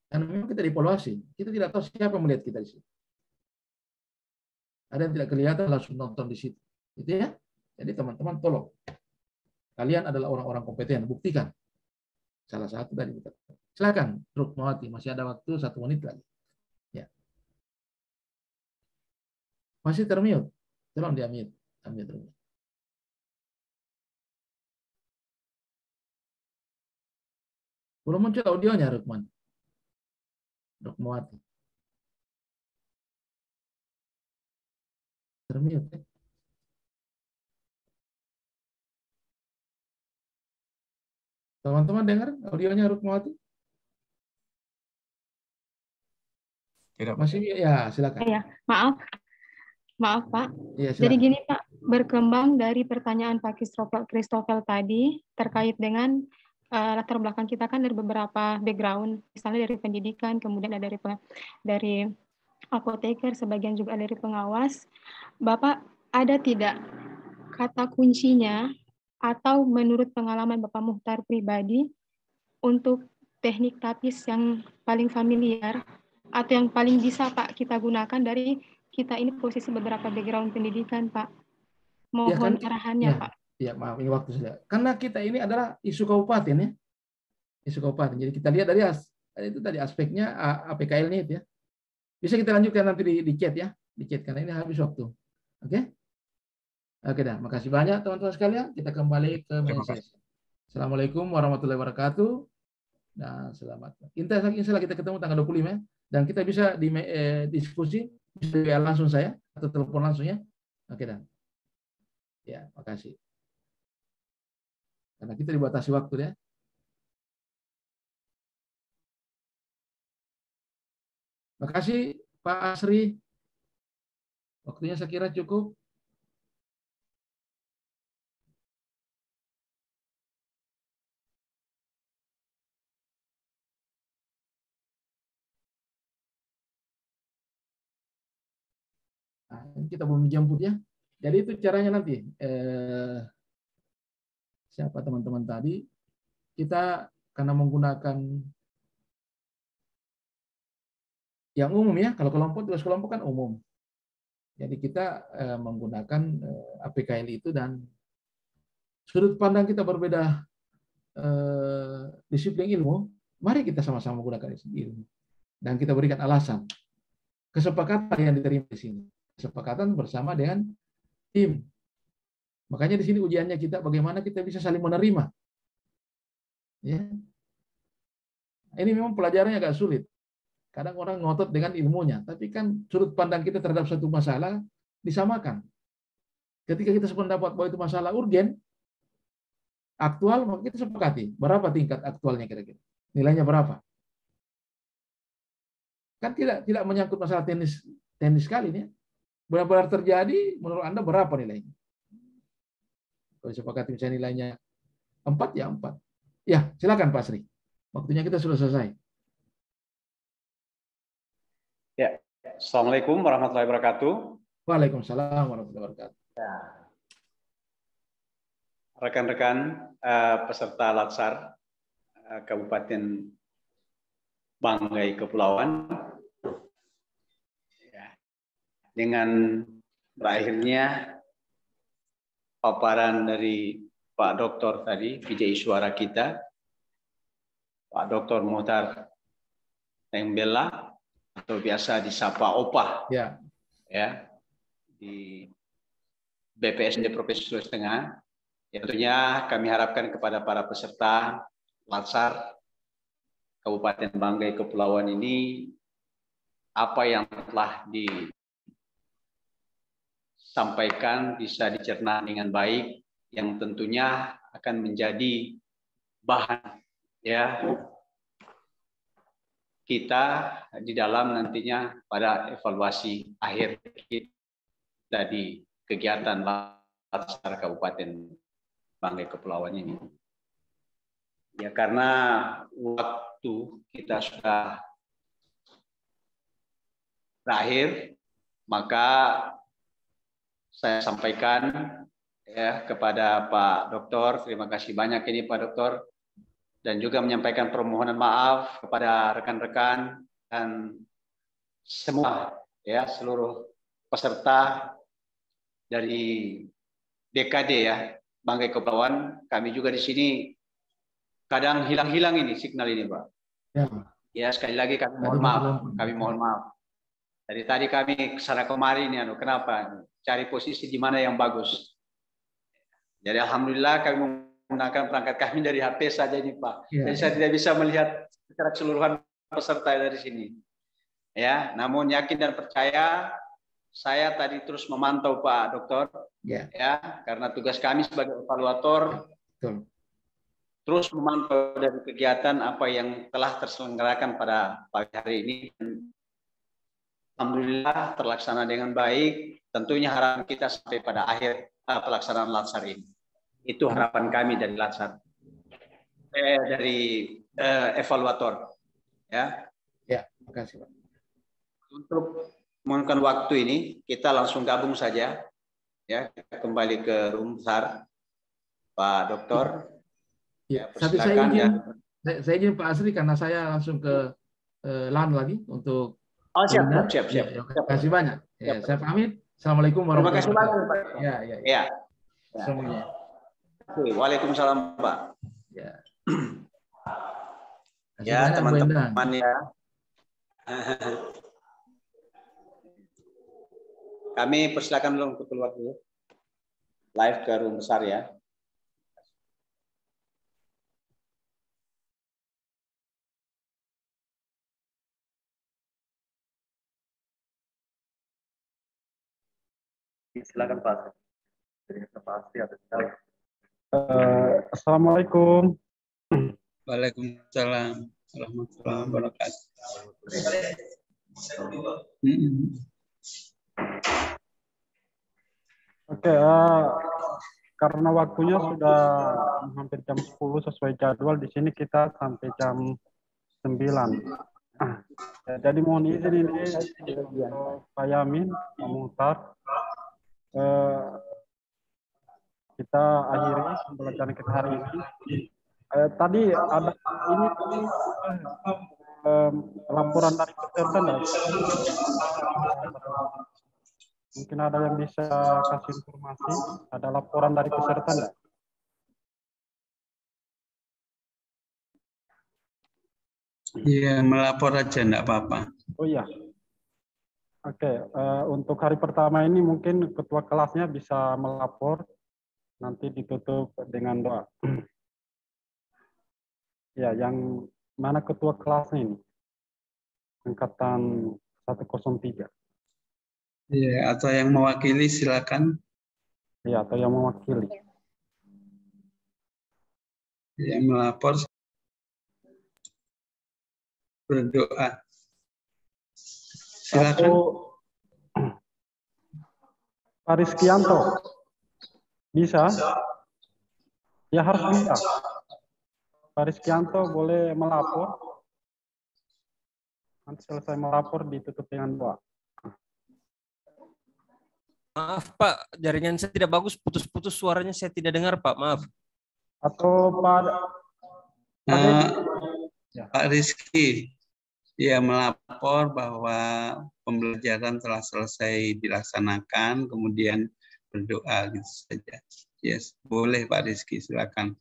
S1: Karena memang kita dievaluasi, kita tidak tahu siapa yang melihat kita di situ. Ada yang tidak kelihatan langsung nonton di situ. Gitu ya. Jadi teman-teman tolong. Kalian adalah orang-orang kompeten, buktikan. Salah satu dari kita. Silakan, Rukmawati, masih ada waktu 1 menit lagi. Ya. Masih termute. Tolong di-unmute. Belum muncul audionya, Rukmawati. Termute. Teman-teman dengar audionya Rukmawati?
S2: Tidak.
S1: Masih ya, silakan.
S4: Ya, maaf Pak.
S1: Ya,
S4: jadi gini Pak, berkembang dari pertanyaan Pak Christoffel tadi terkait dengan latar belakang kita kan dari beberapa background, misalnya dari pendidikan, kemudian ada dari apoteker, sebagian juga dari pengawas. Bapak ada tidak kata kuncinya atau menurut pengalaman Bapak Muhtar pribadi untuk teknik tapis yang paling familiar atau yang paling bisa Pak kita gunakan dari kita ini posisi beberapa background pendidikan Pak? Mohon arahannya Pak.
S1: Ya maaf, ini waktu sudah. Karena kita ini adalah isu kabupaten ya. Isu kabupaten. Jadi kita lihat dari itu tadi aspeknya APKL ini ya. Bisa kita lanjutkan nanti di chat ya. Di chat karena ini habis waktu. Oke? Oke dah, makasih banyak teman-teman sekalian. Kita kembali ke main sesi. Assalamualaikum warahmatullahi wabarakatuh. Dan selamat. Insya kita ketemu tanggal 25 ya. Dan kita bisa diskusi, bisa langsung saya atau telepon langsung ya. Oke dah. Ya, makasih. Karena kita dibatasi waktu ya. Makasih Pak Asri. Waktunya saya kira cukup. Nah, kita belum dijemput ya. Jadi itu caranya nanti. Siapa teman-teman tadi? Kita karena menggunakan yang umum ya. Kalau kelompok, tugas kelompok kan umum. Jadi kita menggunakan APKL itu dan sudut pandang kita berbeda disiplin ilmu. Mari kita sama-sama menggunakan ilmu. Dan kita berikan alasan. Kesepakatan yang diterima di sini. Kesepakatan bersama dengan tim. Makanya di sini ujiannya kita bagaimana kita bisa saling menerima. Ya. Ini memang pelajarannya agak sulit. Kadang orang ngotot dengan ilmunya, tapi kan sudut pandang kita terhadap satu masalah disamakan. Ketika kita sependapat bahwa itu masalah urgen, aktual, maka kita sepakati. Berapa tingkat aktualnya kira-kira? Nilainya berapa? Kan tidak menyangkut masalah teknis sekali nih. benar-benar terjadi, menurut Anda berapa nilainya? Kalau disepakati misalnya nilainya 4, ya 4. Ya, silakan Pak Sri. Waktunya kita sudah selesai.
S5: Ya, Assalamualaikum warahmatullahi wabarakatuh.
S1: Waalaikumsalam warahmatullahi wabarakatuh.
S5: Ya. Rekan-rekan peserta Latsar Kabupaten Banggai Kepulauan, ya, dengan berakhirnya paparan dari Pak Doktor tadi, PJ Suara kita, Pak Doktor Muhtar Tembela, atau biasa disapa Opah,
S1: ya,
S5: di BPSD Provinsi Sulawesi Tengah. Ya, tentunya kami harapkan kepada para peserta Latsar Kabupaten Banggai Kepulauan ini, apa yang telah disampaikan bisa dicerna dengan baik, yang tentunya akan menjadi bahan ya kita di dalam nantinya pada evaluasi akhir kita di kegiatan Latsar Kabupaten Banggai Kepulauan ini. Ya, karena waktu kita sudah berakhir, maka saya sampaikan ya kepada Pak Doktor, terima kasih banyak ini Pak Doktor, dan juga menyampaikan permohonan maaf kepada rekan-rekan dan semua ya seluruh peserta dari DKD ya Banggai Kepulauan. Kami juga di sini kadang hilang-hilang ini signal ini, Pak.
S1: ya.
S5: Ya, sekali lagi kami mohon maaf. Kami mohon maaf. Dari tadi kami kesana kemari ini, kenapa? Cari posisi di mana yang bagus. Jadi alhamdulillah kami menggunakan perangkat kami dari HP saja ini, Pak.
S1: Ya.
S5: Jadi saya tidak bisa melihat secara keseluruhan peserta dari sini. Ya, namun yakin dan percaya, saya tadi terus memantau Pak Dokter, ya, karena tugas kami sebagai evaluator,
S1: betul,
S5: terus memantau dari kegiatan apa yang telah terselenggarakan pada pagi hari ini. Alhamdulillah terlaksana dengan baik. Tentunya harapan kita sampai pada akhir pelaksanaan Latsar ini. Itu harapan kami dari Latsar, dari evaluator. Ya.
S1: Ya, terima kasih Pak. Untuk
S5: menggunakan waktu ini, kita langsung gabung saja, ya, kita kembali ke room besar, Pak Dokter.
S1: Ya, saya izin Pak Asri karena saya langsung ke LAN lagi untuk.
S5: Oh siap.
S1: Ya, terima kasih banyak. Ya, saya pamit. Assalamualaikum warahmatullahi wabarakatuh.
S5: Terima kasih banyak, Pak. Ya.
S1: Semuanya.
S5: Waalaikumsalam, Pak.
S1: Ya.
S5: Ya, teman-teman ya. Kami persilakan dulu untuk keluar dulu. Live ke room besar ya. Silakan Pak.
S6: Assalamualaikum.
S7: Waalaikumsalam warahmatullahi wabarakatuh.
S6: Oke, karena waktunya sudah hampir jam 10 sesuai jadwal, di sini kita sampai jam 9. Jadi mohon izin ini Pak Yamin, Pak Muhtar, kita akhiri pembelajaran kita hari ini. Tadi ada ini laporan dari peserta enggak? Mungkin ada yang bisa kasih informasi, ada laporan dari peserta enggak?
S7: Iya, melapor aja enggak apa-apa.
S6: Oh iya. Oke, untuk hari pertama ini mungkin ketua kelasnya bisa melapor, nanti ditutup dengan doa. Ya, yang mana ketua kelasnya ini? Angkatan 103.
S7: Iya, atau yang mewakili silakan.
S6: Ya, atau yang mewakili.
S7: Yang melapor berdoa. Silakan.
S6: Pak Rizkianto. Bisa? Ya harus bisa. Pak Rizkianto boleh melapor. Nanti selesai melapor ditutup dengan doa.
S8: Maaf Pak, jaringan saya tidak bagus, putus-putus suaranya saya tidak dengar Pak, maaf.
S6: Atau Pak
S7: Pak Rizky, dia melapor bahwa pembelajaran telah selesai dilaksanakan, kemudian berdoa gitu saja. Yes, boleh Pak Rizky, silakan.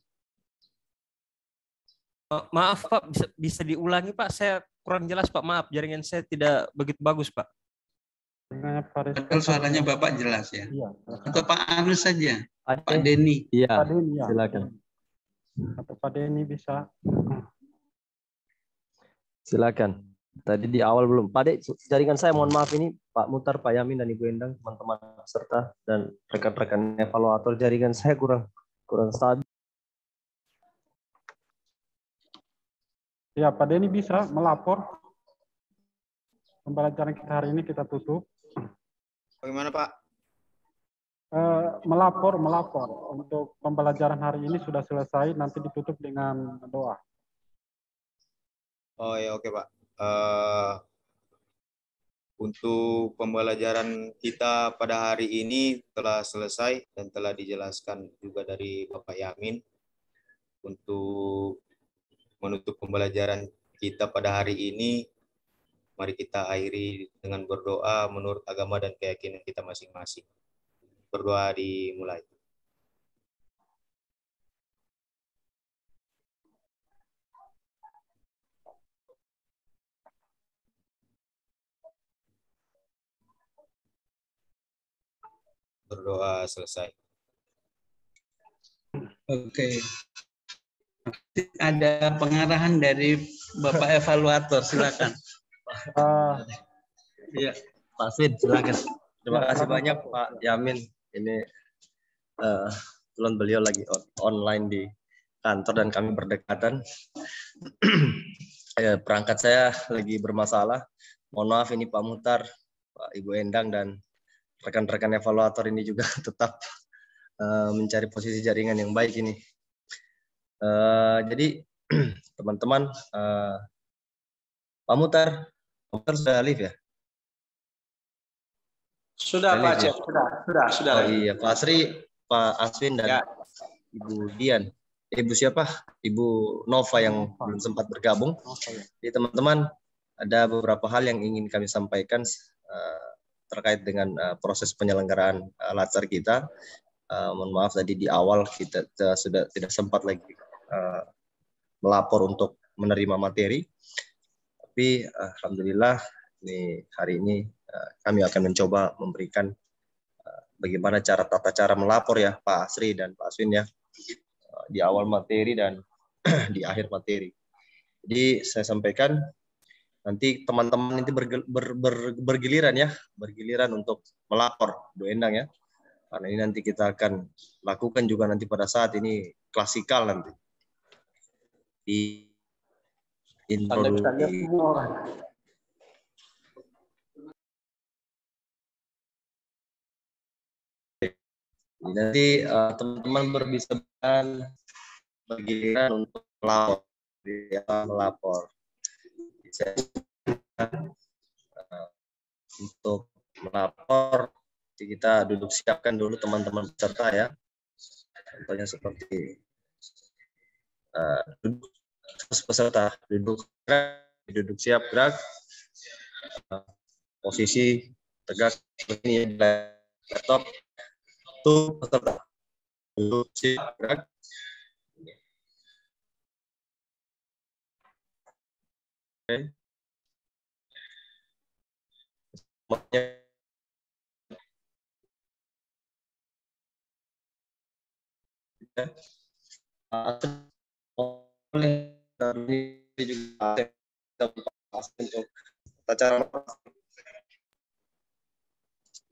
S8: Maaf Pak, bisa diulangi Pak, saya kurang jelas Pak, maaf, jaringan saya tidak begitu bagus Pak.
S7: Padahal suaranya Bapak jelas ya.
S6: Iya.
S7: Atau Pak Anu saja, Pak Denny.
S9: Iya,
S6: Pak Denny, ya.
S9: silakan.
S6: Atau Pak Denny bisa.
S9: Silakan. Tadi di awal belum. Pak Dek, jaringan saya mohon maaf ini Pak Mutar, Pak Yamin, dan Ibu Endang, teman-teman peserta dan rekan-rekan evaluator, jaringan saya kurang stabil.
S6: Ya, Pak Denny bisa melapor. Pembelajaran kita hari ini kita tutup.
S10: Bagaimana Pak?
S6: Melapor untuk pembelajaran hari ini sudah selesai, nanti ditutup dengan doa.
S10: Oh ya, oke Pak. Untuk pembelajaran kita pada hari ini telah selesai dan telah dijelaskan juga dari Bapak Yamin. Untuk menutup pembelajaran kita pada hari ini, mari kita akhiri dengan berdoa menurut agama dan keyakinan kita masing-masing. Berdoa dimulai. Berdoa selesai.
S7: Oke. Ada pengarahan dari Bapak Evaluator, silakan.
S9: Iya, Pak Aswin, silakan. Terima kasih banyak Pak Yamin. Ini kebetulan beliau lagi online di kantor dan kami berdekatan. Perangkat saya lagi bermasalah. Mohon maaf ini Pak Mutar, Pak Ibu Endang, dan rekan-rekan evaluator ini juga tetap mencari posisi jaringan yang baik ini. Jadi teman-teman, Pak Mutar sudah live ya?
S5: Sudah Pak Cep, sudah.
S9: Oh iya, Pak Asri, Pak Aswin, dan ya. Ibu Dian. Ibu siapa? Ibu Nova yang belum sempat bergabung. Jadi teman-teman, ada beberapa hal yang ingin kami sampaikan terkait dengan proses penyelenggaraan latsar kita. Mohon maaf tadi di awal kita sudah tidak sempat lagi melapor untuk menerima materi. Tapi alhamdulillah hari ini kami akan mencoba memberikan bagaimana tata cara melapor ya Pak Asri dan Pak Aswin ya, di awal materi dan di akhir materi. Jadi saya sampaikan nanti teman-teman nanti bergiliran ya, bergiliran untuk melapor Bu Endang ya. Karena ini nanti kita akan lakukan juga nanti pada saat ini klasikal nanti. Di introduksi. Nanti teman-teman bisa bergiliran untuk melapor. Untuk melapor, kita duduk siapkan dulu teman-teman peserta ya. Contohnya seperti peserta duduk siap gerak, posisi tegak ini laptop. Tuh peserta duduk siap gerak. Oke.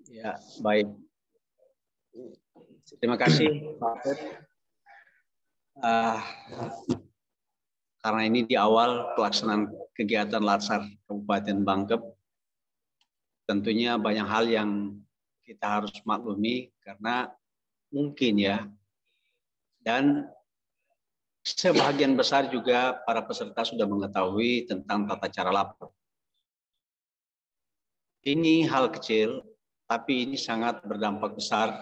S5: Ya, baik. Terima kasih Pak Afid. Karena ini di awal pelaksanaan kegiatan Latsar Kabupaten Bangkep, tentunya banyak hal yang kita harus maklumi karena mungkin ya, dan sebagian besar juga para peserta sudah mengetahui tentang tata cara lapor. Ini hal kecil, tapi ini sangat berdampak besar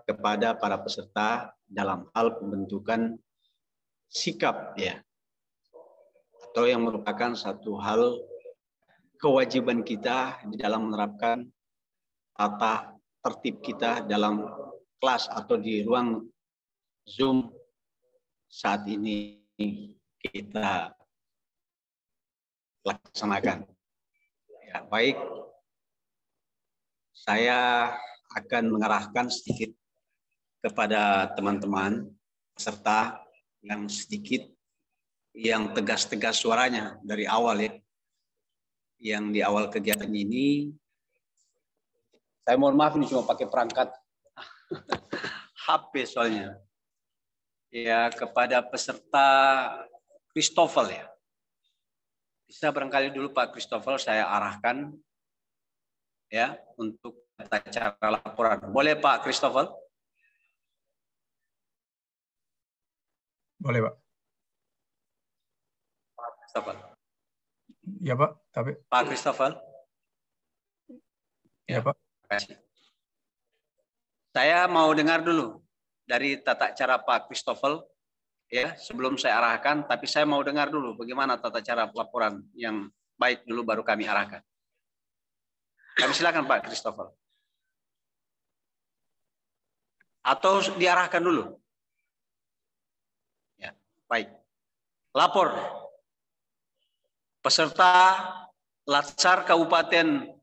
S5: kepada para peserta dalam hal pembentukan sikap ya, atau yang merupakan satu hal kewajiban kita di dalam menerapkan tata tertib kita dalam kelas atau di ruang Zoom saat ini kita laksanakan. Ya, baik, saya akan mengarahkan sedikit kepada teman-teman peserta yang sedikit yang tegas-tegas suaranya dari awal ya. Yang di awal kegiatan ini, saya mohon maaf ini cuma pakai perangkat HP soalnya. Ya, kepada peserta Christopher ya. Bisa barangkali dulu Pak Christopher saya arahkan ya untuk tata cara laporan. Boleh Pak Christopher?
S2: Boleh, Pak.
S5: Pak Christopher.
S2: Ya, Pak. Tapi
S5: Pak Christopher.
S2: Ya, Pak.
S5: Terima kasih. Saya mau dengar dulu dari tata cara Pak Christopher ya, sebelum saya arahkan, tapi saya mau dengar dulu bagaimana tata cara laporan yang baik dulu baru kami arahkan. Kami silakan Pak Christopher. Atau diarahkan dulu? Ya, baik. Lapor. Peserta Latsar Kabupaten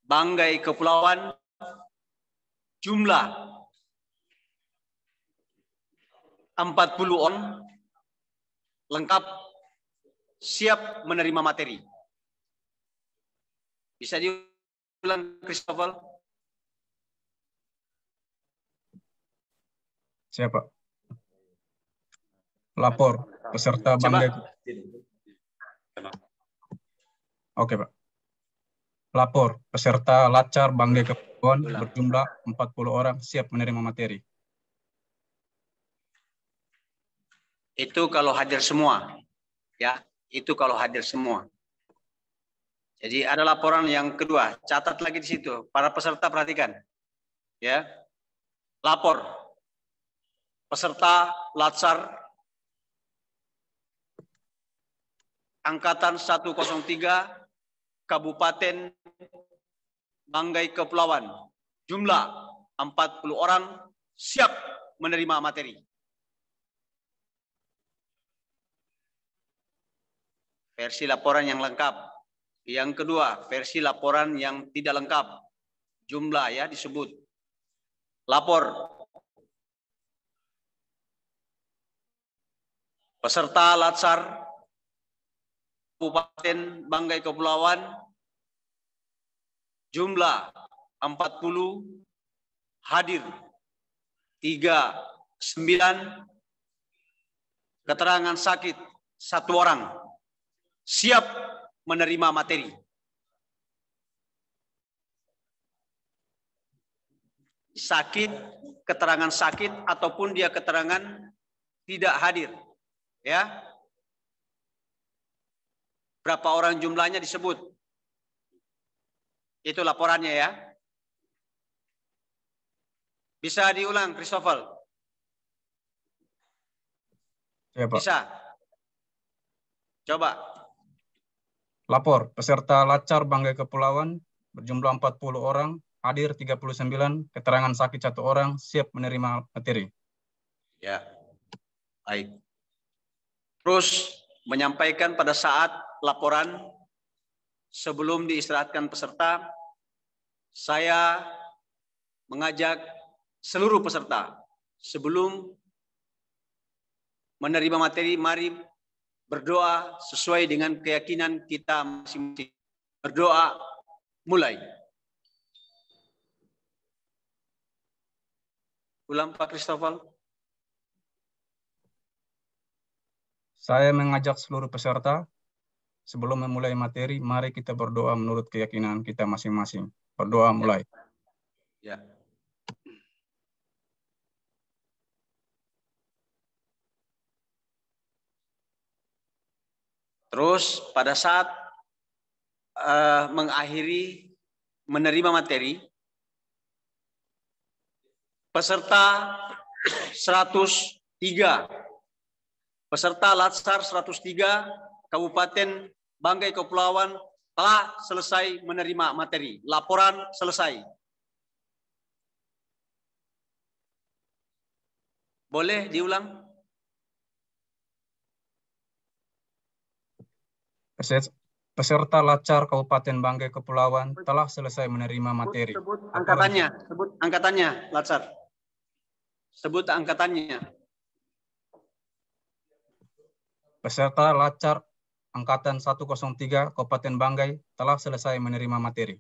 S5: Banggai Kepulauan jumlah 40 orang lengkap siap menerima materi. Bisa diulang Christopher?
S2: Siapa? Lapor peserta Banggai. Oke, Pak. Lapor peserta Latsar Banggai Kepulauan berjumlah 40 orang siap menerima materi.
S5: Itu kalau hadir semua. Ya, itu kalau hadir semua. Jadi ada laporan yang kedua, catat lagi di situ. Para peserta perhatikan. Ya. Lapor peserta Latsar Angkatan 103 Kabupaten Banggai Kepulauan. Jumlah 40 orang siap menerima materi. Versi laporan yang lengkap. Yang kedua, versi laporan yang tidak lengkap. Jumlah ya disebut. Lapor. Peserta Latsar Kabupaten Banggai Kepulauan jumlah 40 hadir 39 keterangan sakit 1 orang siap menerima materi. Sakit, keterangan sakit ataupun dia keterangan tidak hadir. Ya. Berapa orang jumlahnya disebut. Itu laporannya ya. Bisa diulang, Christopher?
S2: Ya, Pak.
S5: Bisa. Coba.
S2: Lapor peserta Latsar Banggai Kepulauan berjumlah 40 orang, hadir 39, keterangan sakit 1 orang, siap menerima materi.
S5: Ya. Baik. Terus menyampaikan pada saat laporan sebelum diistirahatkan peserta, saya mengajak seluruh peserta sebelum menerima materi, mari berdoa sesuai dengan keyakinan kita masing-masing. Berdoa, mulai. Ulang Pak Christopher.
S2: Saya mengajak seluruh peserta sebelum memulai materi, mari kita berdoa menurut keyakinan kita masing-masing. Berdoa mulai.
S5: Ya. Terus pada saat mengakhiri menerima materi, peserta 103, peserta Latsar 103 Kabupaten Banggai Kepulauan telah selesai menerima materi. Laporan selesai. Boleh diulang?
S2: Peserta Latsar Kabupaten Banggai Kepulauan telah selesai menerima materi.
S5: Sebut angkatannya, sebut angkatannya, Latsar. Sebut angkatannya.
S2: Peserta Latsar Angkatan 103 Kabupaten Banggai telah selesai menerima materi.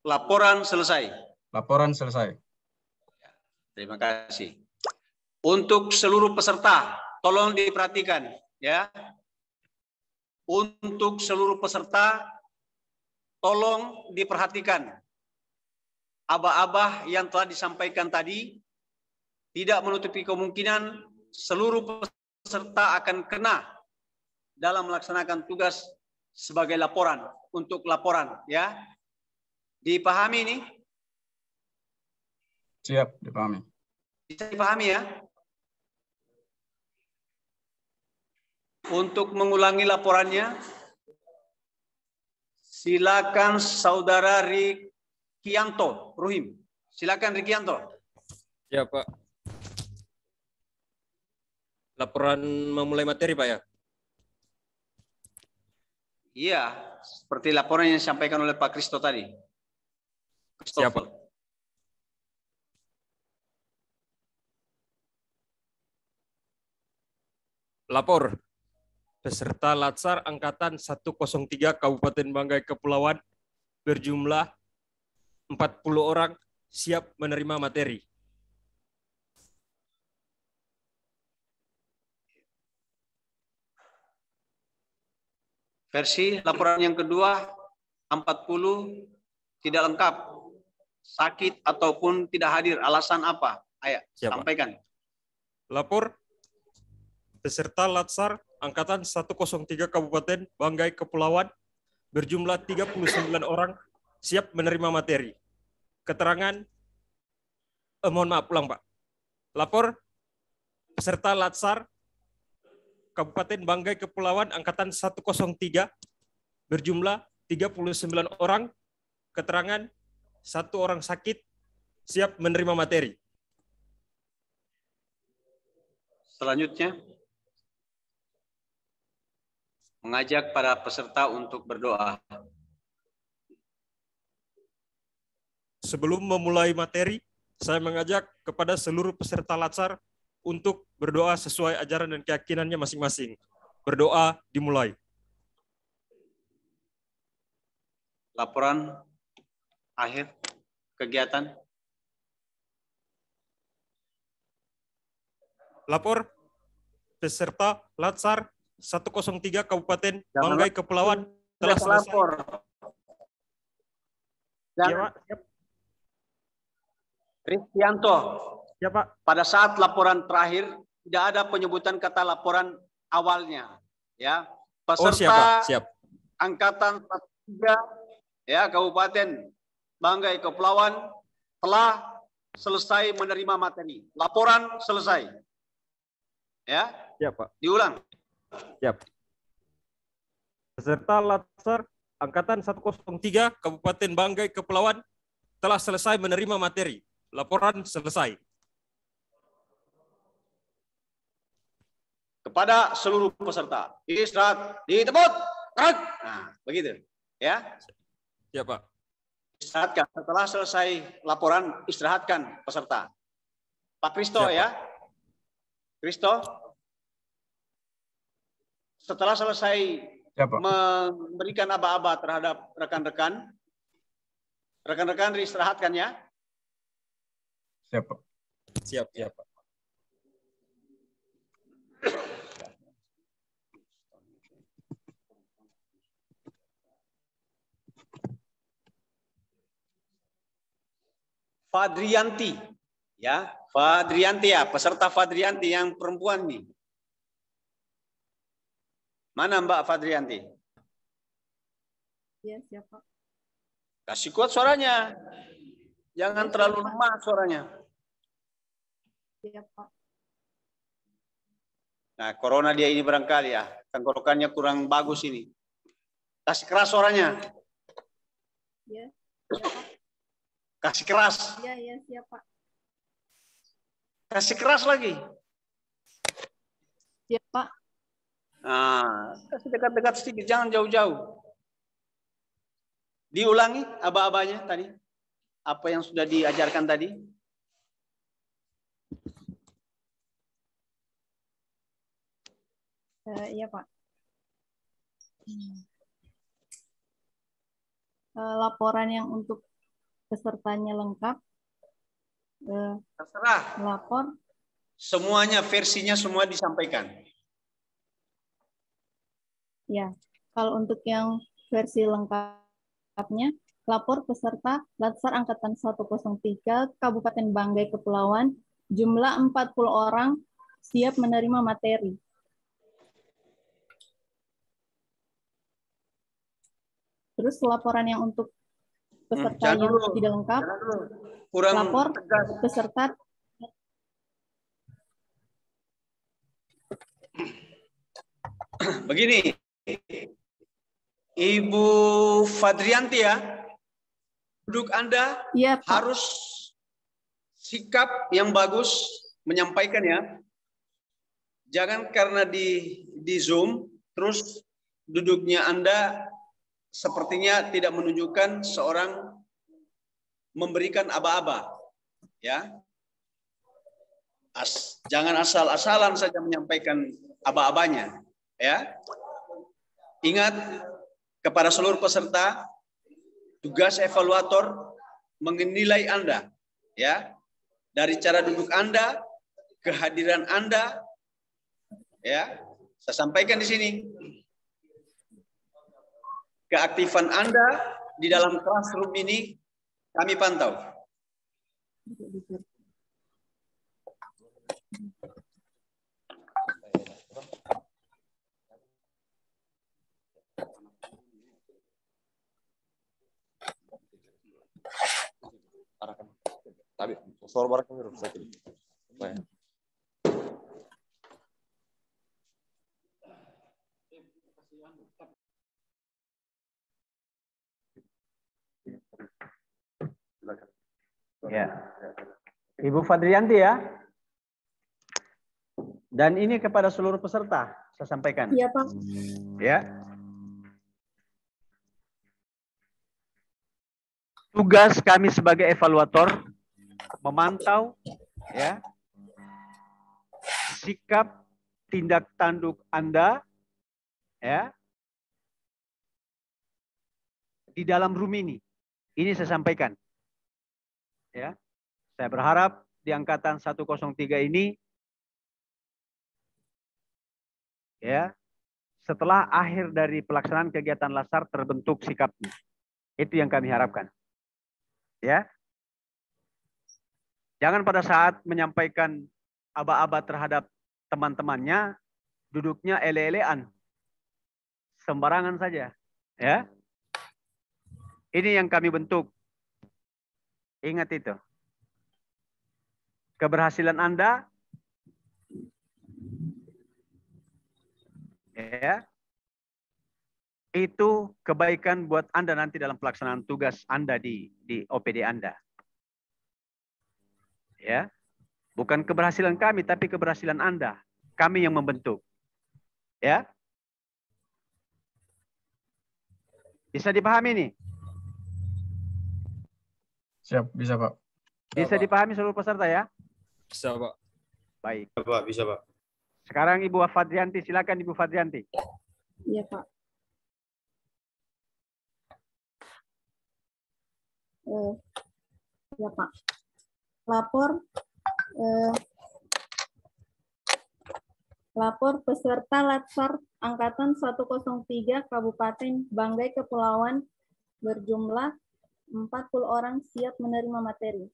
S5: Laporan selesai.
S2: Laporan selesai.
S5: Terima kasih. Untuk seluruh peserta, tolong diperhatikan, ya. Untuk seluruh peserta, tolong diperhatikan. Abah-abah yang telah disampaikan tadi tidak menutupi kemungkinan seluruh peserta akan kena dalam melaksanakan tugas sebagai laporan, untuk laporan, ya. Dipahami ini?
S2: Siap, dipahami.
S5: Bisa dipahami, ya? Untuk mengulangi laporannya, silakan Saudara Rikianto, Ruhim. Silakan Rikianto.
S8: Ya, Pak. Laporan memulai materi, Pak, ya?
S5: Iya, seperti laporan yang disampaikan oleh Pak Kristo tadi.
S8: Siapa? Lapor. Peserta Latsar Angkatan 103 Kabupaten Banggai Kepulauan berjumlah 40 orang siap menerima materi.
S5: Versi laporan yang kedua, 40 tidak lengkap, sakit ataupun tidak hadir. Alasan apa? Ayo, sampaikan.
S8: Lapor. Peserta Latsar Angkatan 103 Kabupaten Banggai Kepulauan berjumlah 39 orang siap menerima materi. Keterangan, mohon maaf, ulang, Pak. Lapor. Peserta Latsar Kabupaten Banggai Kepulauan Angkatan 103 berjumlah 39 orang. Keterangan, 1 orang sakit siap menerima materi.
S5: Selanjutnya, mengajak para peserta untuk berdoa.
S8: Sebelum memulai materi, saya mengajak kepada seluruh peserta Latsar untuk berdoa sesuai ajaran dan keyakinannya masing-masing. Berdoa dimulai.
S5: Laporan akhir kegiatan.
S8: Lapor. Peserta Latsar 103 Kabupaten Banggai Kepulauan telah selesai.
S5: Ya, Pak. Rikianto.
S8: Ya, Pak.
S5: Pada saat laporan terakhir tidak ada penyebutan kata laporan awalnya, ya. Peserta
S8: siap.
S5: Angkatan 103 ya Kabupaten Banggai Kepulauan telah selesai menerima materi. Laporan selesai. Ya.
S8: Ya, Pak.
S5: Diulang.
S8: Siap. Peserta Latsar Angkatan 103 Kabupaten Banggai Kepulauan telah selesai menerima materi. Laporan selesai.
S5: Kepada seluruh peserta, istirahat, ditebut. Nah, begitu. Ya.
S8: Ya, Pak.
S5: Istirahatkan. Setelah selesai laporan, istirahatkan peserta. Pak Kristo, ya. Kristo. Setelah selesai memberikan aba-aba terhadap rekan-rekan, rekan-rekan diistirahatkan, ya.
S2: Siap, Pak.
S8: Siap, Pak.
S5: Fadrianti. Ya, Fadrianti ya, peserta Fadrianti yang perempuan nih. Mana Mbak Fadrianti?
S11: Ya, siapa?
S5: Kasih kuat suaranya. Jangan terlalu lemah suaranya.
S11: Siapa?
S5: Nah, corona dia ini barangkali ya. Tenggorokannya kurang bagus ini. Kasih keras suaranya.
S11: Ya, siapa?
S5: Kasih keras.
S11: Ya, ya, siapa?
S5: Kasih keras lagi.
S11: Siapa?
S5: Nah, kasih dekat-dekat sedikit, jangan jauh-jauh. Diulangi aba-abanya tadi. Apa yang sudah diajarkan tadi?
S11: Iya, Pak. Laporan yang untuk pesertanya lengkap.
S5: Terserah.
S11: Lapor.
S5: Semuanya, versinya semua disampaikan.
S11: Ya, kalau untuk yang versi lengkapnya, lapor peserta Latsar Angkatan 103 Kabupaten Banggai Kepulauan, jumlah 40 orang, siap menerima materi. Terus laporan yang untuk peserta yang tidak lengkap, lapor peserta.
S5: Begini, Ibu Fadrianti ya, duduk Anda
S11: ya,
S5: harus sikap yang bagus menyampaikan ya. Jangan karena di Zoom, terus duduknya Anda sepertinya tidak menunjukkan seorang memberikan aba-aba. Ya, jangan asal-asalan saja menyampaikan aba-abanya. Ya, ingat kepada seluruh peserta, tugas evaluator menilai Anda, ya, dari cara duduk Anda, kehadiran Anda, ya, saya sampaikan di sini, keaktifan Anda di dalam classroom ini kami pantau.
S9: Tapi suara barang kami rusak.
S12: Ya, Ibu Fadrianti ya. Dan ini kepada seluruh peserta saya sampaikan.
S11: Iya, Pak.
S12: Ya. Tugas kami sebagai evaluator memantau ya sikap tindak tanduk Anda ya di dalam room ini. Ini saya sampaikan. Ya. Saya berharap di angkatan 103 ini ya setelah akhir dari pelaksanaan kegiatan Latsar terbentuk sikapnya. Itu yang kami harapkan. Ya. Jangan pada saat menyampaikan aba-aba terhadap teman-temannya duduknya ele-elean. Sembarangan saja, ya. Ini yang kami bentuk. Ingat itu. Keberhasilan Anda ya. Itu kebaikan buat Anda nanti dalam pelaksanaan tugas Anda di OPD Anda. Ya. Bukan keberhasilan kami, tapi keberhasilan Anda. Kami yang membentuk. Ya. Bisa dipahami nih?
S2: Siap, bisa Pak.
S12: Bisa dipahami seluruh peserta ya?
S8: Bisa Pak.
S12: Baik.
S10: Bisa Pak, bisa Pak.
S12: Sekarang Ibu Fadrianti, silakan Ibu Fadrianti.
S11: Iya Pak. Ya Pak. Lapor peserta Latsar Angkatan 103 Kabupaten Banggai Kepulauan berjumlah 40 orang siap menerima materi.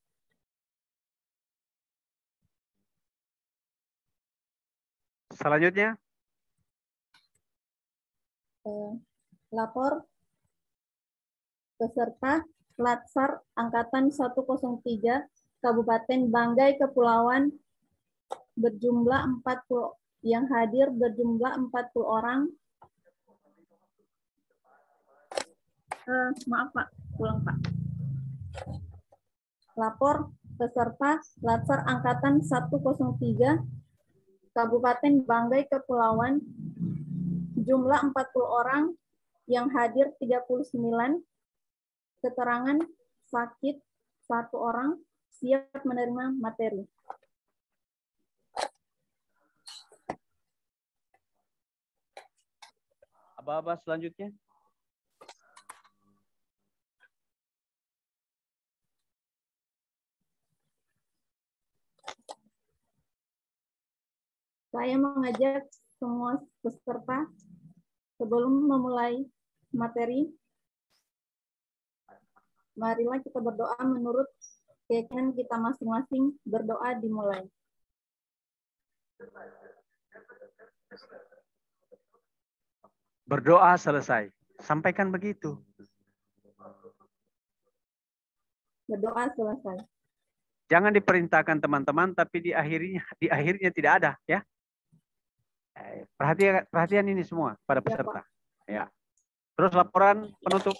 S12: Selanjutnya.
S11: Lapor peserta Latsar Angkatan 103 Kabupaten Banggai Kepulauan berjumlah 40, yang hadir berjumlah 40 orang. Maaf Pak, ulang Pak. Lapor peserta Latsar Angkatan 103 Kabupaten Banggai Kepulauan jumlah 40 orang, yang hadir 39, keterangan sakit 1 orang, siap menerima materi.
S12: Aba-aba selanjutnya.
S11: Saya mengajak semua peserta sebelum memulai materi, marilah kita berdoa menurut keyakinan kita masing-masing. Berdoa dimulai.
S12: Berdoa selesai. Sampaikan begitu.
S11: Berdoa selesai.
S12: Jangan diperintahkan teman-teman, tapi di akhirnya tidak ada, ya. Perhatian ini semua pada peserta. Ya. Terus laporan penutup.